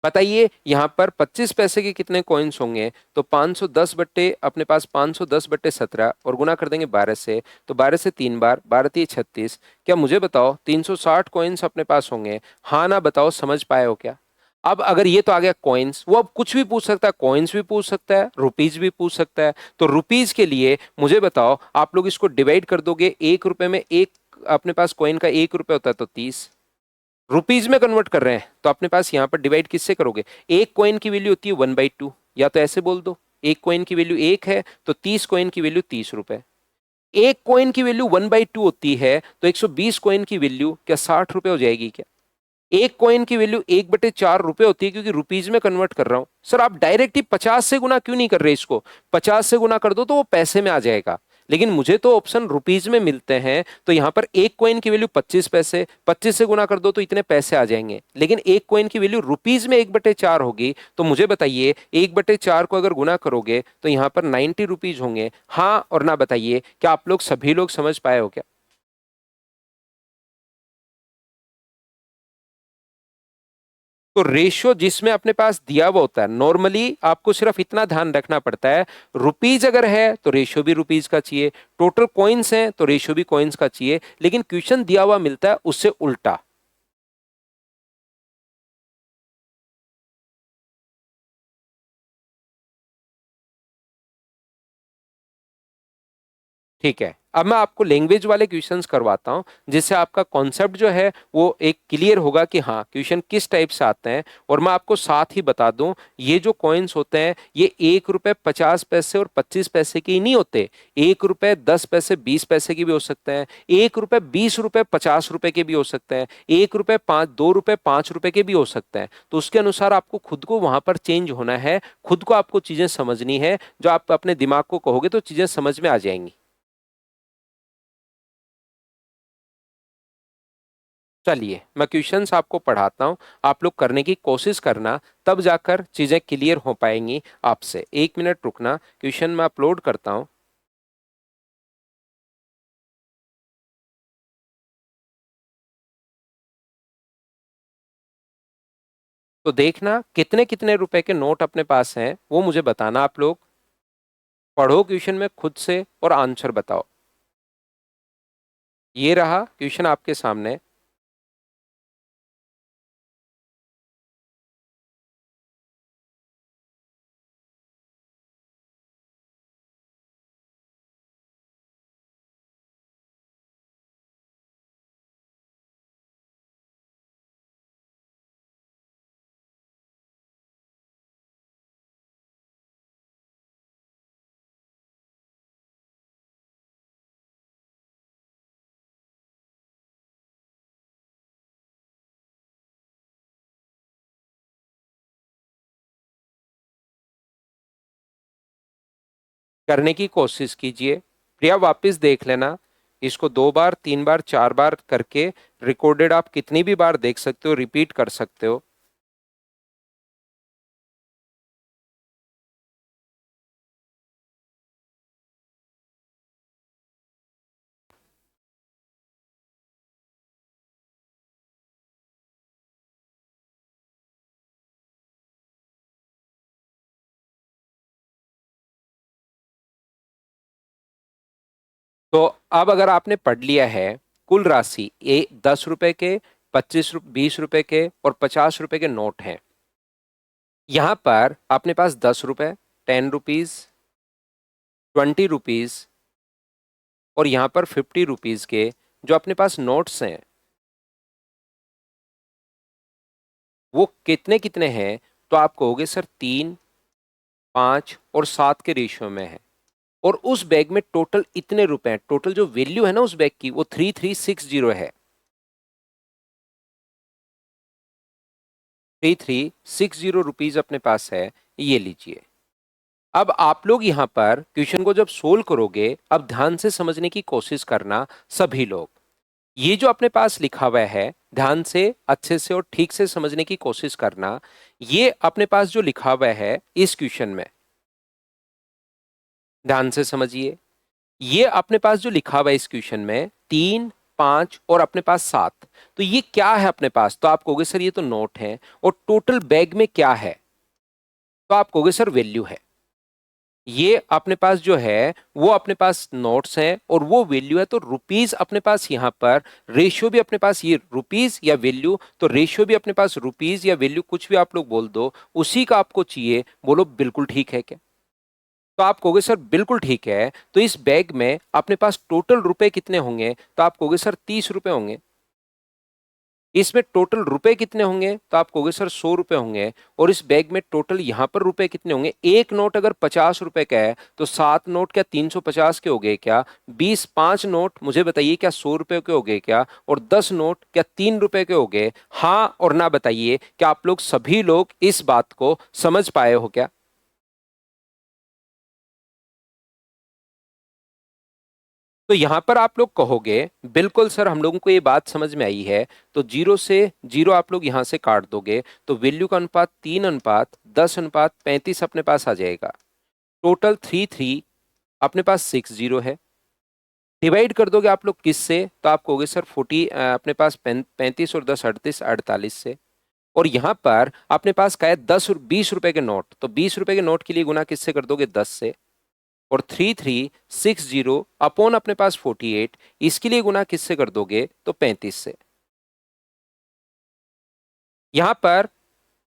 S1: बताइए यहां पर 25 पैसे के कितने कॉइन्स होंगे? तो 510 बट्टे, अपने पास 510 बट्टे 17 और गुना कर देंगे 12 से, तो 12 से 3 बार, 12 3 36। क्या मुझे बताओ 360 कॉइन्स अपने पास होंगे? हाँ ना बताओ, समझ पाए हो क्या? अब अगर ये तो आ गया कॉइन्स, वो अब कुछ भी पूछ सकता है, कॉइन्स भी पूछ सकता है, रुपीज भी पूछ सकता है। तो रुपीज के लिए मुझे बताओ, आप लोग इसको डिवाइड कर दोगे, 1 रुपए में एक, अपने पास कॉइन का 1 रुपए होता है तो 30। रुपीज में कन्वर्ट कर रहे हैं तो अपने पास यहां पर डिवाइड किससे करोगे? एक कॉइन की वैल्यू होती है 1/2, या तो ऐसे बोल दो एक कॉइन की वैल्यू 1 है तो 30 कॉइन की वैल्यू 30 रुपए। एक कॉइन की वैल्यू 1/2 होती है तो 120 कॉइन की वैल्यू क्या 60 रुपए हो जाएगी क्या? एक कॉइन की वैल्यू 1/4 रुपए होती है क्योंकि रुपीज में कन्वर्ट कर रहा हूं। सर आप डायरेक्ट ही 50 से गुना क्यों नहीं कर रहे इसको? 50 से गुना कर दो तो वो पैसे में आ जाएगा, लेकिन मुझे तो ऑप्शन रुपीज में मिलते हैं, तो यहां पर एक कॉइन की वैल्यू 25 पैसे, 25 से गुना कर दो तो इतने पैसे आ जाएंगे, लेकिन एक कॉइन की वैल्यू रुपीज में 1/4 होगी। तो मुझे बताइए 1/4 को अगर गुना करोगे तो यहां पर 90 रुपीज होंगे। हाँ और ना बताइए, क्या आप लोग सभी लोग समझ पाए हो क्या? तो रेशियो जिसमें अपने पास दिया हुआ होता है, नॉर्मली आपको सिर्फ इतना ध्यान रखना पड़ता है, रुपीज अगर है तो रेशियो भी रुपीज का चाहिए, टोटल कॉइन्स हैं तो रेशियो भी कॉइन्स का चाहिए, लेकिन क्वेश्चन दिया हुआ मिलता है उससे उल्टा। ठीक है, अब मैं आपको लैंग्वेज वाले क्वेश्चंस करवाता हूं, जिससे आपका कॉन्सेप्ट जो है वो एक क्लियर होगा कि हाँ क्वेश्चन किस टाइप से आते हैं। और मैं आपको साथ ही बता दूं, ये जो कॉइन्स होते हैं ये 1 रुपए 50 पैसे और 25 पैसे के ही नहीं होते, 1 रुपए 10 पैसे 20 पैसे के भी हो सकते हैं, 1 रुपए 20 रुपए 50 रुपए के भी हो सकते हैं, 1 रुपए 2 रुपए 5 रुपए के भी हो सकते हैं। तो उसके अनुसार आपको खुद को वहां पर चेंज होना है, खुद को आपको चीजें समझनी है, जो आप अपने दिमाग को कहोगे तो चीजें समझ में आ जाएंगी। चलिए मैं क्वेश्चंस आपको पढ़ाता हूं, आप लोग करने की कोशिश करना, तब जाकर चीजें क्लियर हो पाएंगी आपसे। 1 मिनट रुकना, क्वेश्चन मैं अपलोड करता हूं। तो देखना कितने कितने रुपए के नोट अपने पास हैं वो मुझे बताना। आप लोग पढ़ो क्वेश्चन में खुद से और आंसर बताओ। ये रहा क्वेश्चन आपके सामने। करने की कोशिश कीजिए। प्रिया वापस देख लेना, इसको 2 बार 3 बार 4 बार करके रिकॉर्डेड आप कितनी भी बार देख सकते हो, रिपीट कर सकते हो। तो अब अगर आपने पढ़ लिया है, कुल राशि 10 रुपए के, 20 रुपए के और 50 रुपए के नोट हैं। यहां पर अपने पास 10 रुपए, 10 रुपीज, 20 रुपीज और यहां पर 50 रुपीज के जो अपने पास नोट्स हैं वो कितने कितने हैं? तो आप कहोगे सर 3, 5 और 7 के रेशियो में है। और उस बैग में टोटल इतने रुपए हैं, टोटल जो वैल्यू है ना उस बैग की वो 3360 है। 3360 रुपीज अपने पास है, ये लीजिए। अब आप लोग यहां पर क्वेश्चन को जब सोल्व करोगे, अब ध्यान से समझने की कोशिश करना सभी लोग। ये जो अपने पास लिखा हुआ है, ध्यान से अच्छे से और ठीक से समझने की कोशिश करना। ये अपने पास जो लिखा हुआ है इस क्वेश्चन में, ध्यान से समझिए। ये अपने पास जो लिखा हुआ है इस क्वेश्चन में 3, 5 और अपने पास 7, तो ये क्या है अपने पास? तो आप कहोगे सर ये तो नोट है। और टोटल बैग में क्या है? तो आप कहोगे सर वैल्यू है। ये अपने पास जो है वो अपने पास नोट्स हैं और वो वैल्यू है, तो रुपीज अपने पास यहां पर, रेशियो भी अपने पास ये रुपीज या वैल्यू, तो रेशियो भी अपने पास रुपीज या वैल्यू कुछ भी आप लोग बोल दो, उसी का आपको चाहिए। बोलो बिल्कुल ठीक है क्या? तो आप कहोगे सर बिल्कुल ठीक है। तो इस बैग में अपने पास टोटल रुपए कितने होंगे? तो आप कहोगे सर 30 रुपए होंगे। इसमें टोटल रुपए कितने होंगे, तो आप कहोगे सर 100 रुपए होंगे, और इस बैग में टोटल यहां पर रुपए कितने होंगे, एक नोट अगर 50 रुपए का है तो 7 नोट क्या 350 के हो गए क्या, 5 नोट मुझे बताइए क्या 100 रुपए के हो गए क्या, और 10 नोट क्या 3 रुपए के हो गए। हाँ और ना बताइए क्या आप लोग सभी लोग इस बात को समझ पाए हो क्या। तो यहां पर आप लोग कहोगे बिल्कुल सर हम लोगों को ये बात समझ में आई है, तो जीरो से जीरो आप लोग यहां से काट दोगे तो वैल्यू का अनुपात 3:10:35 अपने पास आ जाएगा। टोटल 3:3 अपने पास 60 है। डिवाइड कर दोगे आप लोग किस से, तो आप कहोगे सर अपने पास 35 और 10 38 48 से। और यहां पर अपने पास का है 20 रुपए के नोट, तो 20 रुपए के नोट के लिए गुना किससे कर दोगे 10 से। और 3360 अपॉन अपने पास 48, इसके लिए गुना किससे कर दोगे तो 35 से। यहां पर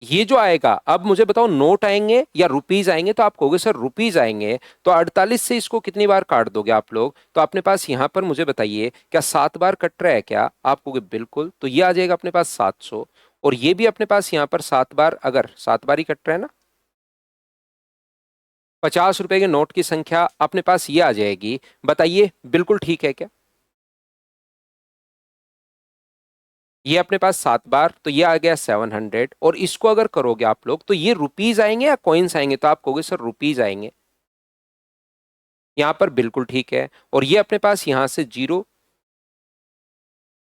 S1: ये जो आएगा, अब मुझे बताओ नोट आएंगे या रुपीज आएंगे, तो आप कहोगे सर रुपीज आएंगे, तो 48 से इसको कितनी बार काट दोगे आप लोग, तो अपने पास यहां पर मुझे बताइए क्या 7 बार कट रहा है क्या, आप कहोगे बिल्कुल, तो ये आ जाएगा अपने पास 700। और ये भी अपने पास यहां पर 7 बार, अगर 7 बार ही कट रहा है ना, 50 रुपए के नोट की संख्या अपने पास ये आ जाएगी। बताइए बिल्कुल ठीक है क्या। ये अपने पास 7 बार, तो ये आ गया 700, और इसको अगर करोगे आप लोग तो ये रुपीज आएंगे या कॉइन्स आएंगे, तो आप कहोगे सर रुपीज आएंगे। यहां पर बिल्कुल ठीक है। और ये अपने पास यहां से 0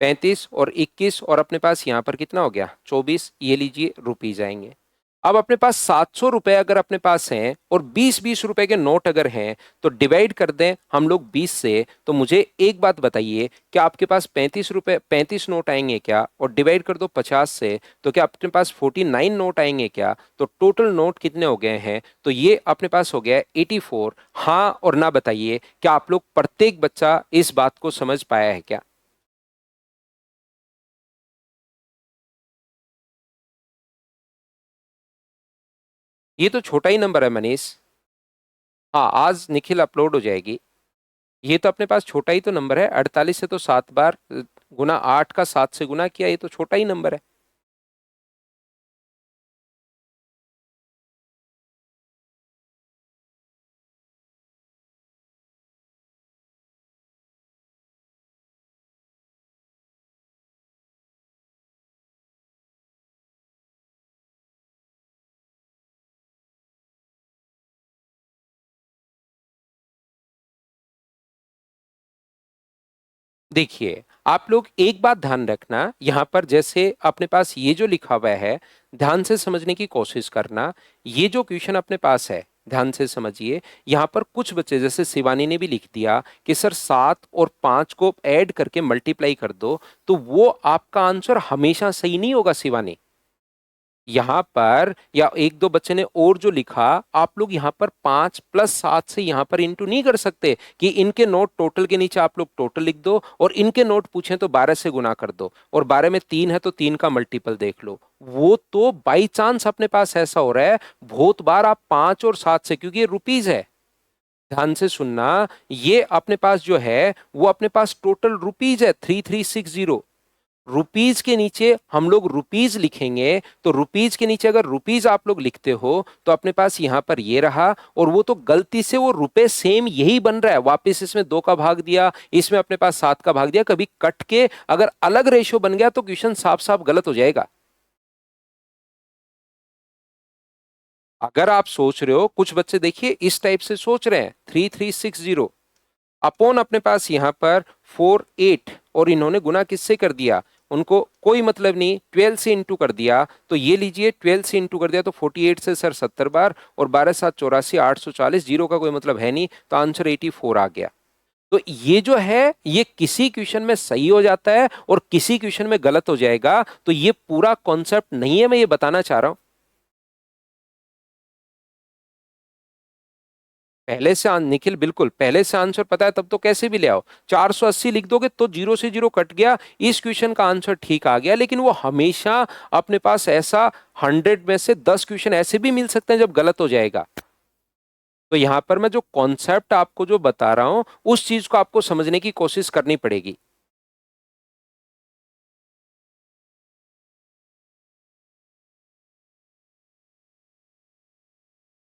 S1: 35 और 21, और अपने पास यहां पर कितना हो गया 24, ये लीजिए रुपीज आएंगे। अब अपने पास 700 रुपए अगर अपने पास हैं और 20-20 रुपए के नोट अगर हैं, तो डिवाइड कर दें हम लोग 20 से, तो मुझे एक बात बताइए क्या आपके पास 35 रुपए 35 नोट आएंगे क्या, और डिवाइड कर दो 50 से, तो क्या अपने पास 49 नोट आएंगे क्या। तो टोटल नोट कितने हो गए हैं, तो ये अपने पास हो गया 84। हाँ और ना बताइए क्या आप लोग प्रत्येक बच्चा इस बात को समझ पाया है क्या। ये तो छोटा ही नंबर है मनीष। हाँ आज निखिल अपलोड हो जाएगी। ये तो अपने पास छोटा ही तो नंबर है, 48 से तो 7 बार गुना 8 का 7 से गुना किया, ये तो छोटा ही नंबर है। देखिए आप लोग एक बात ध्यान रखना, यहां पर जैसे अपने पास ये जो लिखा हुआ है ध्यान से समझने की कोशिश करना। ये जो क्वेश्चन अपने पास है ध्यान से समझिए। यहां पर कुछ बच्चे जैसे शिवानी ने भी लिख दिया कि सर 7 और 5 को ऐड करके मल्टीप्लाई कर दो, तो वो आपका आंसर हमेशा सही नहीं होगा शिवानी। यहां पर या एक दो बच्चे ने और जो लिखा, आप लोग यहां पर 5 + 7 से यहां पर इंटू नहीं कर सकते कि इनके नोट टोटल के नीचे आप लोग टोटल लिख दो और इनके नोट पूछें तो 12 से गुना कर दो, और 12 में 3 है तो 3 का मल्टीपल देख लो। वो तो बाई चांस अपने पास ऐसा हो रहा है, बहुत बार आप 5 और 7 से, क्योंकि ये रुपीज है, ध्यान से सुनना, ये अपने पास जो है वो अपने पास टोटल रुपीज है 3360। रुपीज के नीचे हम लोग रुपीज लिखेंगे, तो रुपीज के नीचे अगर रुपीज आप लोग लिखते हो तो अपने पास यहां पर ये रहा, और वो तो गलती से वो रुपए सेम यही बन रहा है, वापस इसमें 2 का भाग दिया, इसमें अपने पास 7 का भाग दिया, कभी कट के अगर अलग रेशो बन गया तो क्वेश्चन साफ साफ गलत हो जाएगा। अगर आप सोच रहे हो, कुछ बच्चे देखिए इस टाइप से सोच रहे हैं 3360 अपॉन अपने पास यहां पर 48, और इन्होंने गुना किससे कर दिया, उनको कोई मतलब नहीं 12 से इंटू कर दिया, तो ये लीजिए 12 से इंटू कर दिया तो 48 से सर 70 बार, और 12 7 84 840, जीरो का कोई मतलब है नहीं, तो आंसर 84 आ गया। तो ये जो है ये किसी क्वेश्चन में सही हो जाता है और किसी क्वेश्चन में गलत हो जाएगा, तो ये पूरा कॉन्सेप्ट नहीं है, मैं ये बताना चाह रहा हूं। पहले से निखिल बिल्कुल पहले से आंसर पता है तब तो कैसे भी ले आओ, 480 लिख दोगे तो जीरो से जीरो कट गया, इस क्वेश्चन का आंसर ठीक आ गया। लेकिन वो हमेशा अपने पास ऐसा 100 में से 10 क्वेश्चन ऐसे भी मिल सकते हैं जब गलत हो जाएगा। तो यहां पर मैं जो कॉन्सेप्ट आपको जो बता रहा हूं उस चीज को आपको समझने की कोशिश करनी पड़ेगी।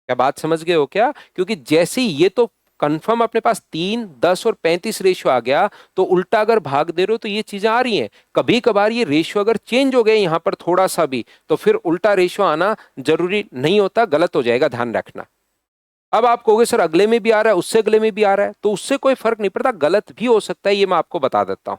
S1: क्या बात समझ गए हो क्या? क्योंकि जैसे ही ये तो कंफर्म अपने पास 3, 10 और 35 रेशियो आ गया, तो उल्टा अगर भाग दे रहे हो तो ये चीजें आ रही हैं। कभी कभार ये रेशियो अगर चेंज हो गए यहां पर थोड़ा सा भी, तो फिर उल्टा रेशियो आना जरूरी नहीं होता, गलत हो जाएगा, ध्यान रखना। अब आप कहोगे सर अगले में भी आ रहा है, उससे अगले में भी आ रहा है, तो उससे कोई फर्क नहीं पड़ता, गलत भी हो सकता है, ये मैं आपको बता देता हूं।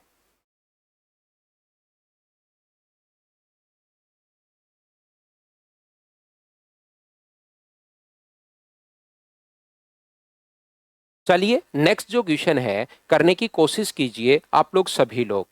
S1: चलिए नेक्स्ट जो क्वेश्चन है, करने की कोशिश कीजिए आप लोग सभी लोग।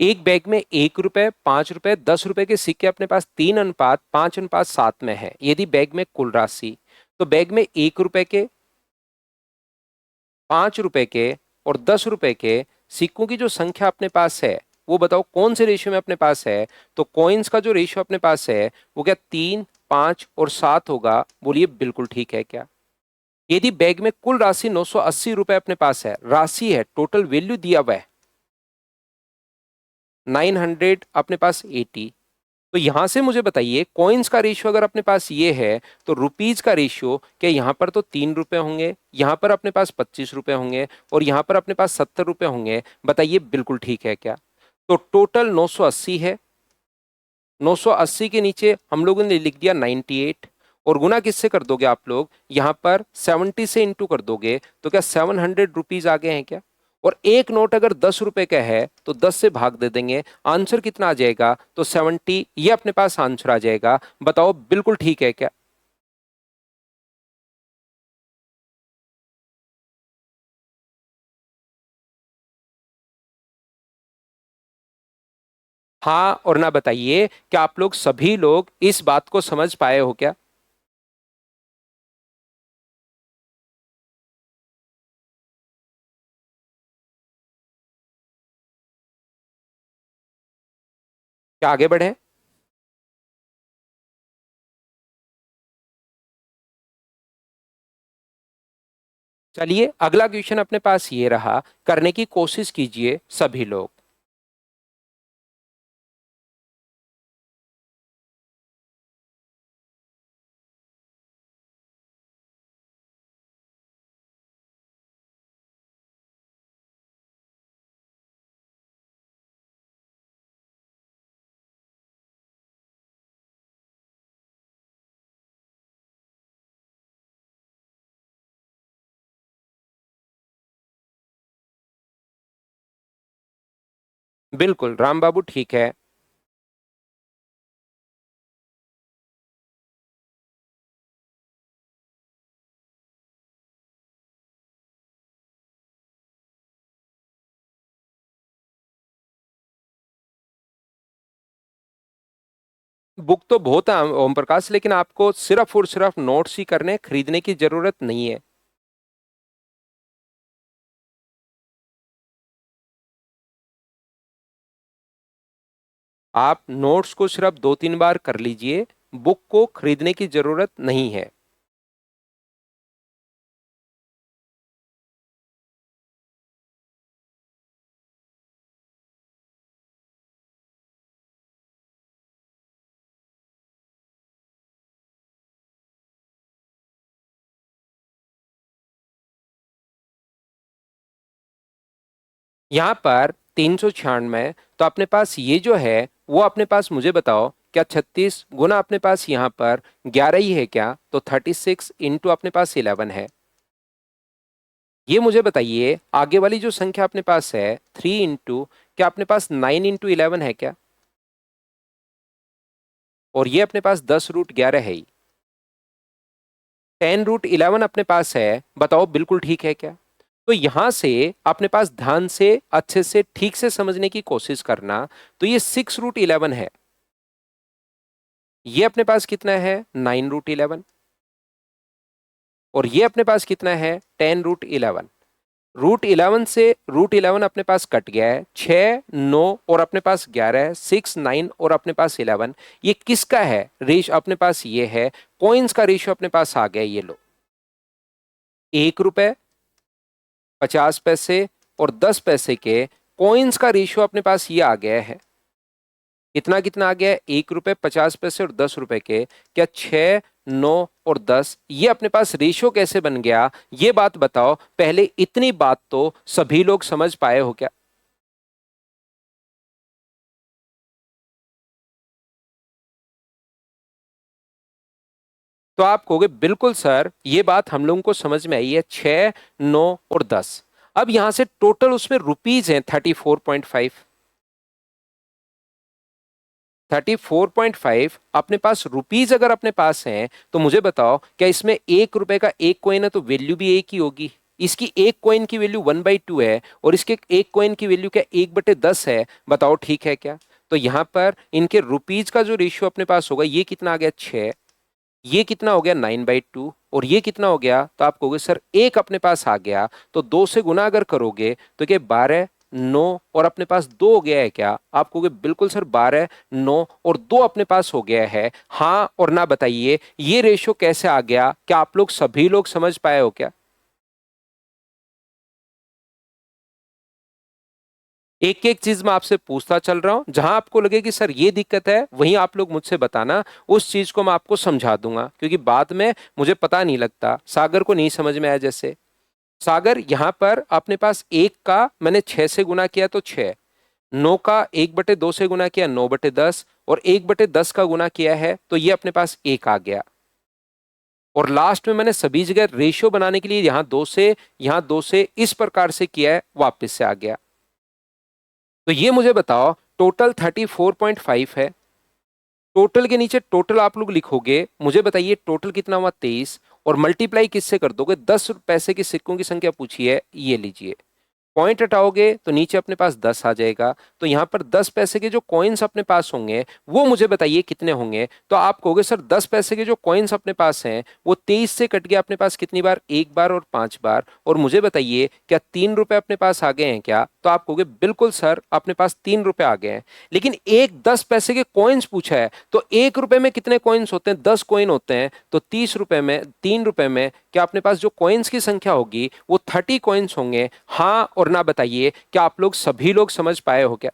S1: एक बैग में 1 रुपए, 5 रुपए, 10 रुपए के सिक्के अपने पास 3:5 अनुपात 7 में है। यदि बैग में कुल राशि, तो बैग में 1 रुपए के, 5 रुपए के और 10 रुपए के सिक्कों की जो संख्या अपने पास है, वो बताओ कौन से रेशियो में अपने पास है। तो कॉइन्स का जो रेशियो अपने पास है वो क्या 3, 5 और 7 होगा? बोलिए बिल्कुल ठीक है क्या? यदि बैग में कुल राशि 980 रुपए अपने पास है, राशि है, टोटल वैल्यू दिया हुआ है 900 अपने पास 80, तो यहां से मुझे बताइए कॉइन्स का रेशियो अगर अपने पास ये है, तो रुपीज का रेशियो क्या यहां पर तो 3 रुपए होंगे, यहां पर अपने पास 25 रुपए होंगे और यहां पर अपने पास 70 रुपए होंगे? बताइए बिल्कुल ठीक है क्या? तो टोटल 980 है। 980 के नीचे हम लोगों ने लिख दिया 98, और गुना किससे कर दोगे आप लोग? यहां पर 70 से इंटू कर दोगे, तो क्या 700 रुपीज आ गए हैं क्या? और एक नोट अगर 10 रुपए का है तो 10 से भाग दे देंगे, आंसर कितना आ जाएगा? तो 70, ये अपने पास आंसर आ जाएगा। बताओ बिल्कुल ठीक है क्या? हाँ और ना बताइए, क्या आप लोग सभी लोग इस बात को समझ पाए हो क्या? क्या आगे बढ़े? चलिए अगला क्वेश्चन अपने पास ये रहा, करने की कोशिश कीजिए सभी लोग। बिल्कुल राम बाबू ठीक है। बुक तो बहुत है ओम प्रकाश, लेकिन आपको सिर्फ और सिर्फ नोट्स ही करने, खरीदने की जरूरत नहीं है। आप नोट्स को सिर्फ 2-3 बार कर लीजिए, बुक को खरीदने की जरूरत नहीं है। यहाँ पर 396, तो अपने पास ये जो है वो अपने पास, मुझे बताओ क्या 36 गुना अपने पास यहाँ पर 11 ही है क्या? तो 36 इंटू अपने पास 11 है। ये मुझे बताइए आगे वाली जो संख्या अपने पास है 3 इंटू, क्या अपने पास 9 इंटू 11 है क्या? और ये अपने पास 10√11 है ही। 10√11 अपने पास है, बताओ बिल्कुल ठीक है क्या? तो यहां से अपने पास ध्यान से अच्छे से ठीक से समझने की कोशिश करना। तो ये 6√11 है, ये अपने पास कितना है 9√11, और ये अपने पास कितना है 10√11। √11 से √11 अपने पास कट गया है, 6 9 और अपने पास 11 है, 6 9 और अपने पास 11। ये किसका है रेशियो अपने पास, ये है कॉइन्स का रेशियो अपने पास आ गया। ये लो, 1 रुपए 50 पैसे और 10 पैसे के कॉइन्स का रेशियो अपने पास ये आ गया है। कितना कितना आ गया है, 1 रुपए 50 पैसे और 10 रुपए के, क्या 6 9 और 10, ये अपने पास रेशियो कैसे बन गया, ये बात बताओ पहले। इतनी बात तो सभी लोग समझ पाए हो क्या? तो आप कहोगे बिल्कुल सर, ये बात हम लोगों को समझ में आई है, 6 9 और 10। अब यहां से टोटल उसमें रुपीज हैं 34.5। 34.5 अपने पास रुपीज अगर अपने पास हैं, तो मुझे बताओ क्या इसमें 1 रुपए का एक कॉइन है तो वैल्यू भी एक ही होगी। इसकी एक कॉइन की वैल्यू 1/2 है और इसके एक कॉइन की वैल्यू क्या 1/10 है। बताओ ठीक है क्या? तो यहां पर इनके रुपीज का जो रेशियो अपने पास होगा, ये कितना आ गया 6, ये कितना हो गया 9/2, और ये कितना हो गया, तो आप कहोगे सर एक अपने पास आ गया, तो 2 से गुना अगर करोगे तो क्या 12 9 और अपने पास 2 हो गया है क्या? आप कहोगे बिल्कुल सर 12 9 और 2 अपने पास हो गया है। हाँ और ना बताइए ये रेशियो कैसे आ गया, क्या आप लोग सभी लोग समझ पाए हो क्या? एक एक चीज मैं आपसे पूछता चल रहा हूं, जहां आपको लगे कि सर ये दिक्कत है वहीं आप लोग मुझसे बताना, उस चीज को मैं आपको समझा दूंगा, क्योंकि बाद में मुझे पता नहीं लगता। सागर को नहीं समझ में आया जैसे, सागर यहां पर अपने पास एक का मैंने 6 से गुना किया तो 6, 9 का 1/2 से गुना किया 9/10, और 1/10 का गुना किया है तो ये अपने पास एक आ गया। और लास्ट में मैंने सभी जगह रेशियो बनाने के लिए यहां 2 से इस प्रकार से किया है, वापस से आ गया। तो ये मुझे बताओ टोटल 34.5 है। टोटल के नीचे टोटल आप लोग लिखोगे, मुझे बताइए टोटल कितना हुआ 23, और मल्टीप्लाई किससे कर दोगे, 10 पैसे के सिक्कों की संख्या पूछी है, ये लीजिए। पॉइंट हटाओगे तो नीचे अपने पास 10 आ जाएगा। तो यहां पर 10 पैसे के जो कॉइन्स अपने पास होंगे वो मुझे बताइए कितने होंगे। तो आप कहोगे सर 10 पैसे के जो कॉइन्स अपने पास हैं वो 23 से कट गया अपने पास कितनी बार, एक बार और 5 बार। और मुझे बताइए क्या 3 रुपए अपने पास आ गए हैं क्या? तो आप कहोगे बिल्कुल सर अपने पास 3 रुपए आ गए हैं। लेकिन एक 10 पैसे के कॉइन्स पूछा है, तो 1 रुपए में कितने कॉइन्स होते हैं, 10 कॉइन होते हैं। तो 30 रुपए में 3 रुपए में क्या अपने पास जो कॉइन्स की संख्या होगी वो 30 कॉइन्स होंगे। हाँ और ना बताइए क्या आप लोग सभी लोग समझ पाए हो क्या?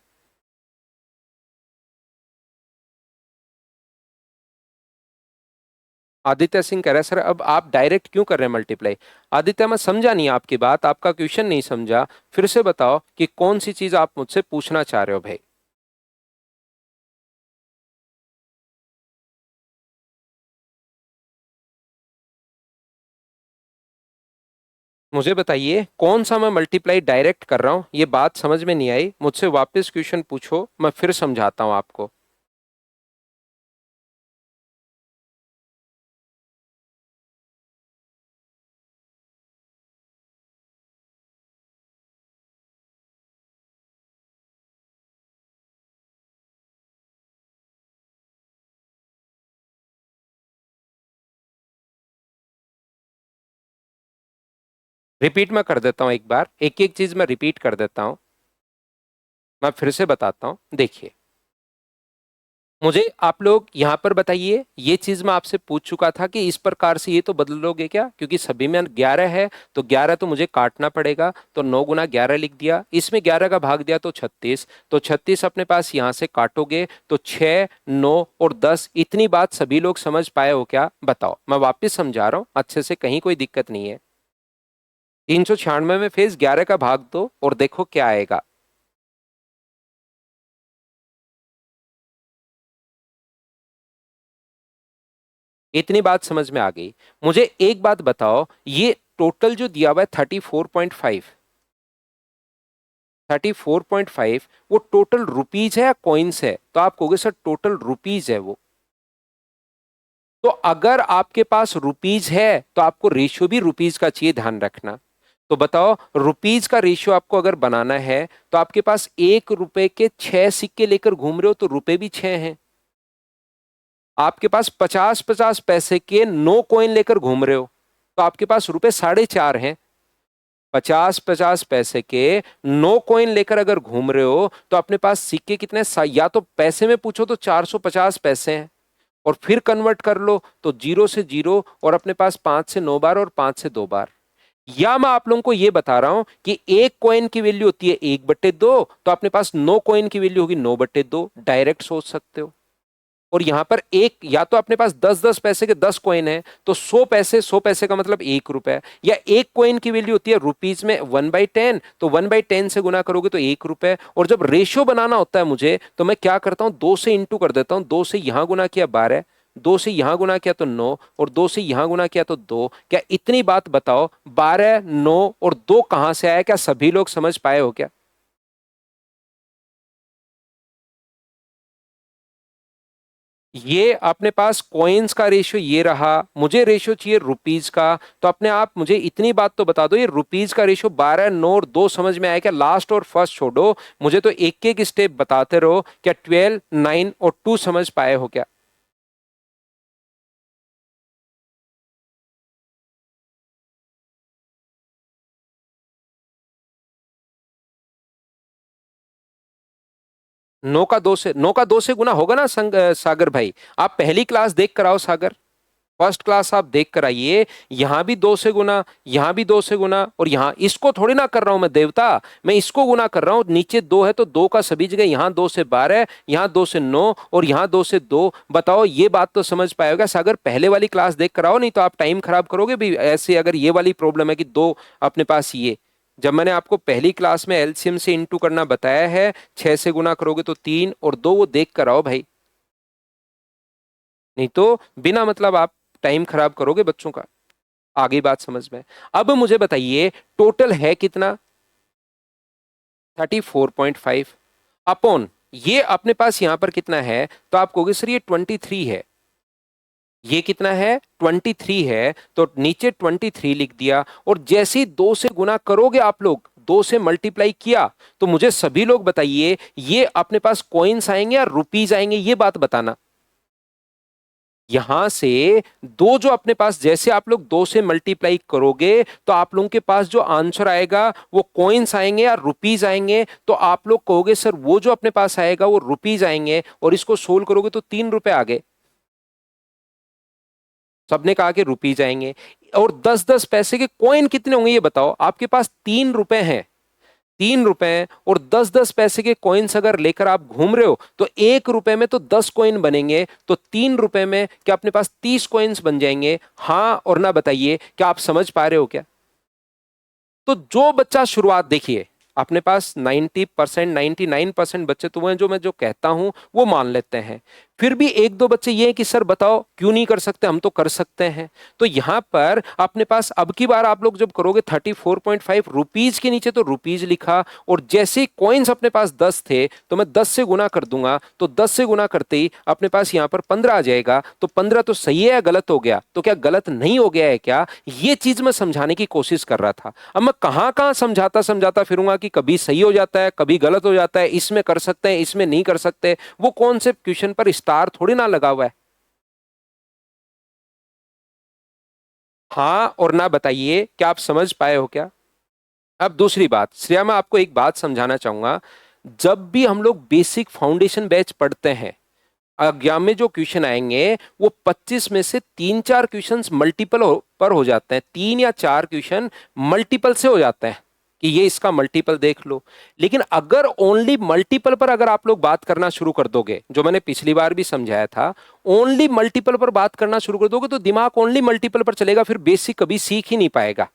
S1: आदित्य सिंह कह रहा है सर अब आप डायरेक्ट क्यों कर रहे हैं मल्टीप्लाई। आदित्य मैं समझा नहीं आपकी बात, आपका क्वेश्चन नहीं समझा। फिर से बताओ कि कौन सी चीज आप मुझसे पूछना चाह रहे हो भाई। मुझे बताइए कौन सा मैं मल्टीप्लाई डायरेक्ट कर रहा हूं, ये बात समझ में नहीं आई, मुझसे वापस क्वेश्चन पूछो, मैं फिर समझाता हूं आपको। रिपीट मैं कर देता हूं, एक बार एक एक चीज मैं रिपीट कर देता हूं। मैं फिर से बताता हूं, देखिए मुझे आप लोग यहां पर बताइए, ये चीज मैं आपसे पूछ चुका था कि इस प्रकार से ये तो बदलोगे क्या, क्योंकि सभी में 11 है तो 11 तो मुझे काटना पड़ेगा, तो 9 × 11 लिख दिया, इसमें 11 का भाग दिया तो 36, तो 36 अपने पास यहां से काटोगे तो 6 9 और 10। इतनी बात सभी लोग समझ पाए हो क्या? बताओ, मैं वापिस समझा रहा हूं अच्छे से, कहीं कोई दिक्कत नहीं है। 396 में फेज 11 का भाग दो और देखो क्या आएगा। इतनी बात समझ में आ गई। मुझे एक बात बताओ, ये टोटल जो दिया हुआ है 34.5, 34.5 वो टोटल रुपीज है या कॉइन्स है? तो आप कहोगे सर टोटल रुपीज है वो। तो अगर आपके पास रुपीज है तो आपको रेशियो भी रुपीज का चाहिए, ध्यान रखना। तो बताओ, रुपीज का रेशियो आपको अगर बनाना है तो आपके पास 1 रुपए के 6 सिक्के लेकर घूम रहे हो तो रुपए भी 6 हैं। आपके पास 50-50 पैसे के 9 कॉइन लेकर घूम रहे हो तो आपके पास रुपए 4.5 हैं। 50-50 पैसे के 9 कॉइन लेकर अगर घूम रहे हो तो अपने पास सिक्के कितने या तो पैसे में पूछो तो 450 पैसे हैं, और फिर कन्वर्ट कर लो तो 0 से 0, और अपने पास 5 से 9 बार और 5 से 2 बार। या मैं आप लोगों को यह बता रहा हूं कि 1 कॉइन की वैल्यू होती है 1/2, तो अपने पास 9 कॉइन की वैल्यू होगी 9/2। डायरेक्ट सोच सकते हो। और यहां पर एक, या तो अपने पास 10-10 पैसे के 10 कॉइन है तो 100 पैसे, 100 पैसे का मतलब 1 रुपए, या 1 कॉइन की वैल्यू होती है रुपीज में 1/10, तो 1/10 से गुना करोगे तो 1 रुपए। और जब रेशियो बनाना होता है मुझे तो मैं क्या करता हूं, 2 से इंटू कर देता हूं। 2 से यहां गुना किया 12, 2 से यहां गुना किया तो 9, और 2 से यहां गुना किया तो 2। क्या इतनी बात बताओ, 12, 9 और 2 कहां से आया? क्या सभी लोग समझ पाए हो क्या? ये अपने पास कॉइन्स का रेशियो ये रहा, मुझे रेशियो चाहिए रुपीज का। तो अपने आप मुझे इतनी बात तो बता दो, ये रुपीज का रेशियो 12, 9 और 2 समझ में आया क्या? लास्ट और फर्स्ट छोड़ो, मुझे तो एक एक स्टेप बताते रहो। क्या 12, 9 और 2 समझ पाए हो क्या? नौ का दो से गुना होगा ना सागर भाई? आप पहली क्लास देख कर आओ सागर, फर्स्ट क्लास आप देख कर आइए। यहां भी 2 से गुना, यहां भी 2 से गुना, और यहां इसको थोड़ी ना कर रहा हूं मैं देवता, मैं इसको गुना कर रहा हूं। नीचे 2 है तो 2 का सभी जगह, यहां 2 से 12, यहां 2 से 9 और यहां 2 से 2। बताओ, ये बात तो समझ पाएगा सागर? पहले वाली क्लास देख कर आओ, नहीं तो आप टाइम खराब करोगे भी ऐसे। अगर ये वाली प्रॉब्लम है कि दो अपने पास, ये जब मैंने आपको पहली क्लास में एलसीएम से इंटू करना बताया है, 6 से गुना करोगे तो 3 और 2, वो देख कर आओ भाई, नहीं तो बिना मतलब आप टाइम खराब करोगे बच्चों का। आगे बात समझ में। अब मुझे बताइए, टोटल है कितना? 34.5 अपॉन, ये अपने पास यहां पर कितना है? तो आप कहोगे सर ये 23 है। ये कितना है? 23 है, तो नीचे 23 लिख दिया। और जैसे ही 2 से गुना करोगे आप लोग, 2 से मल्टीप्लाई किया, तो मुझे सभी लोग बताइए, ये अपने पास कॉइन्स आएंगे या रुपीज आएंगे? ये बात बताना। यहां से दो जो अपने पास, जैसे आप लोग 2 से मल्टीप्लाई करोगे तो आप लोगों के पास जो आंसर आएगा वो कॉइन्स आएंगे या रुपीज आएंगे? तो आप लोग कहोगे सर वो जो अपने पास आएगा वो रुपीज आएंगे, और इसको सोल्व करोगे तो 3 रुपए आ गए। सबने कहा कि रुपीज आएंगे। और 10-10 पैसे के कॉइन कितने होंगे ये बताओ? आपके पास 3 रुपए हैं, 3 रुपए और 10-10 पैसे के कॉइन्स अगर लेकर आप घूम रहे हो तो 1 रुपए में तो 10 कॉइन बनेंगे, तो 3 रुपए में क्या अपने पास 30 कॉइन्स बन जाएंगे? हाँ और ना बताइए, क्या आप समझ पा रहे हो क्या? तो जो बच्चा शुरुआत, देखिए अपने पास 90%, 99% बच्चे तो वो हैं जो मैं जो कहता हूं वो मान लेते हैं। फिर भी एक दो बच्चे ये हैं कि सर बताओ क्यों नहीं कर सकते, हम तो कर सकते हैं। तो यहां पर अपने पास अब की बार आप लोग जब करोगे 34.5, रुपीज के नीचे तो रुपीज लिखा, और जैसे कॉइन्स अपने पास 10 थे तो मैं 10 से गुना कर दूंगा, तो 10 से गुना करते ही अपने पास यहां पर 15 आ जाएगा। तो 15 तो सही है या गलत हो गया? तो क्या गलत नहीं हो गया है क्या? ये चीज मैं समझाने की कोशिश कर रहा था। अब मैं कहां कहां समझाता समझाता फिरूंगा कि कभी सही हो जाता है, कभी गलत हो जाता है, इसमें कर सकते हैं, इसमें नहीं कर सकते। वो कॉन्सेप्ट क्वेश्चन पर स्टार थोड़ी ना लगा हुआ है। हाँ और ना बताइए, क्या आप समझ पाए हो क्या? अब दूसरी बात श्रेया, मैं आपको एक बात समझाना चाहूंगा। जब भी हम लोग बेसिक फाउंडेशन बैच पढ़ते हैं, एग्जाम में जो क्वेश्चन आएंगे वो 25 में से 3-4 क्वेश्चन मल्टीपल पर हो जाते हैं। 3 या 4 क्वेश्चन मल्टीपल से हो जाते हैं कि ये इसका मल्टीपल देख लो। लेकिन अगर ओनली मल्टीपल पर अगर आप लोग बात करना शुरू कर दोगे, जो मैंने पिछली बार भी समझाया था, ओनली मल्टीपल पर बात करना शुरू कर दोगे तो दिमाग ओनली मल्टीपल पर चलेगा, फिर बेसिक कभी सीख ही नहीं पाएगा।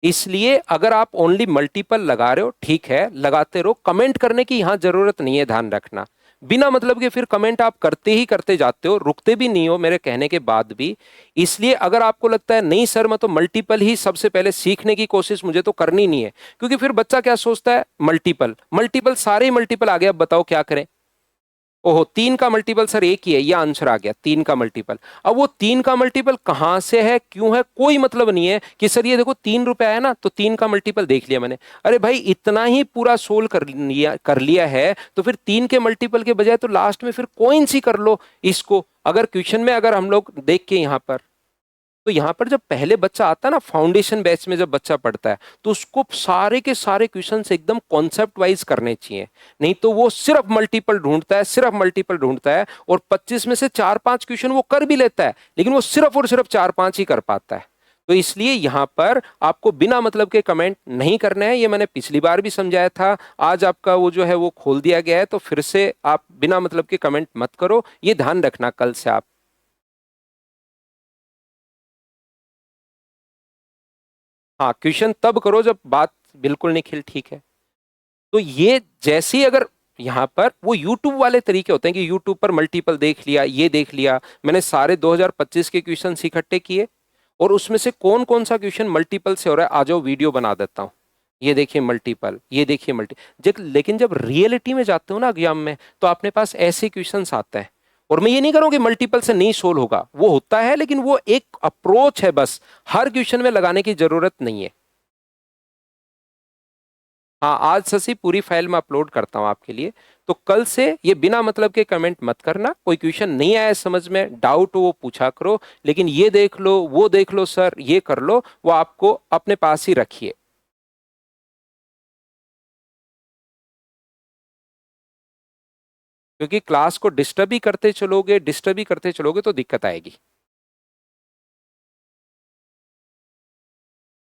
S1: इसलिए अगर आप ओनली मल्टीपल लगा रहे हो, ठीक है लगाते रहो, कमेंट करने की यहां जरूरत नहीं है, ध्यान रखना। बिना मतलब के फिर कमेंट आप करते ही करते जाते हो, रुकते भी नहीं हो मेरे कहने के बाद भी। इसलिए अगर आपको लगता है नहीं सर मैं तो मल्टीपल ही सबसे पहले सीखने की कोशिश मुझे तो करनी नहीं है, क्योंकि फिर बच्चा क्या सोचता है, मल्टीपल मल्टीपल सारे ही मल्टीपल आ गए, अब बताओ क्या करें? ओहो, 3 का मल्टीपल सर एक ही है, ये आंसर आ गया 3 का मल्टीपल। अब वो 3 का मल्टीपल कहां से है, क्यों है, कोई मतलब नहीं है कि सर ये देखो 3 रुपए है ना, तो 3 का मल्टीपल देख लिया मैंने। अरे भाई इतना ही पूरा सोल्व कर लिया है, तो फिर 3 के मल्टीपल के बजाय तो लास्ट में फिर कोइन सी कर लो इसको। अगर क्वेश्चन में अगर हम लोग देख के यहां पर, तो यहां पर जब पहले बच्चा आता है ना, फाउंडेशन बैच में जब बच्चा पढ़ता है, तो उसको सारे के सारे क्वेश्चंस एकदम कॉन्सेप्ट वाइज करने चाहिए। नहीं तो वो सिर्फ मल्टीपल ढूंढता है, सिर्फ मल्टीपल ढूंढता है, और 25 में से 4-5 क्वेश्चन वो कर भी लेता है, लेकिन वो सिर्फ और सिर्फ 4-5 ही कर पाता है। तो इसलिए यहां पर आपको बिना मतलब के कमेंट नहीं करने हैं। ये मैंने पिछली बार भी समझाया था, आज आपका वो जो है वो खोल दिया गया है, तो फिर से आप बिना मतलब के कमेंट मत करो, ये ध्यान रखना कल से आप। हाँ, क्वेश्चन तब करो जब बात बिल्कुल निखिल ठीक है। तो ये जैसे ही अगर यहां पर वो YouTube वाले तरीके होते हैं कि YouTube पर मल्टीपल देख लिया, ये देख लिया, मैंने सारे 2025 के क्वेश्चन इकट्ठे किए, और उसमें से कौन कौन सा क्वेश्चन मल्टीपल से हो रहा है, आ जाओ वीडियो बना देता हूं। ये देखिए मल्टीपल, ये देखिए लेकिन जब रियलिटी में जाते हो ना एग्जाम में, तो अपने पास ऐसे क्वेश्चंस आते हैं। और मैं ये नहीं करूं कि मल्टीपल से नहीं सोल्व होगा, वो होता है, लेकिन वो एक अप्रोच है बस, हर क्वेश्चन में लगाने की जरूरत नहीं है। हाँ, आज शशि पूरी फाइल में अपलोड करता हूँ आपके लिए। तो कल से ये बिना मतलब के कमेंट मत करना, कोई क्वेश्चन नहीं आया समझ में, डाउट हो वो पूछा करो, लेकिन ये देख लो, वो देख लो सर, ये कर लो, वो आपको अपने पास ही रखिए। क्योंकि क्लास को डिस्टर्ब ही करते चलोगे, डिस्टर्ब ही करते चलोगे, तो दिक्कत आएगी।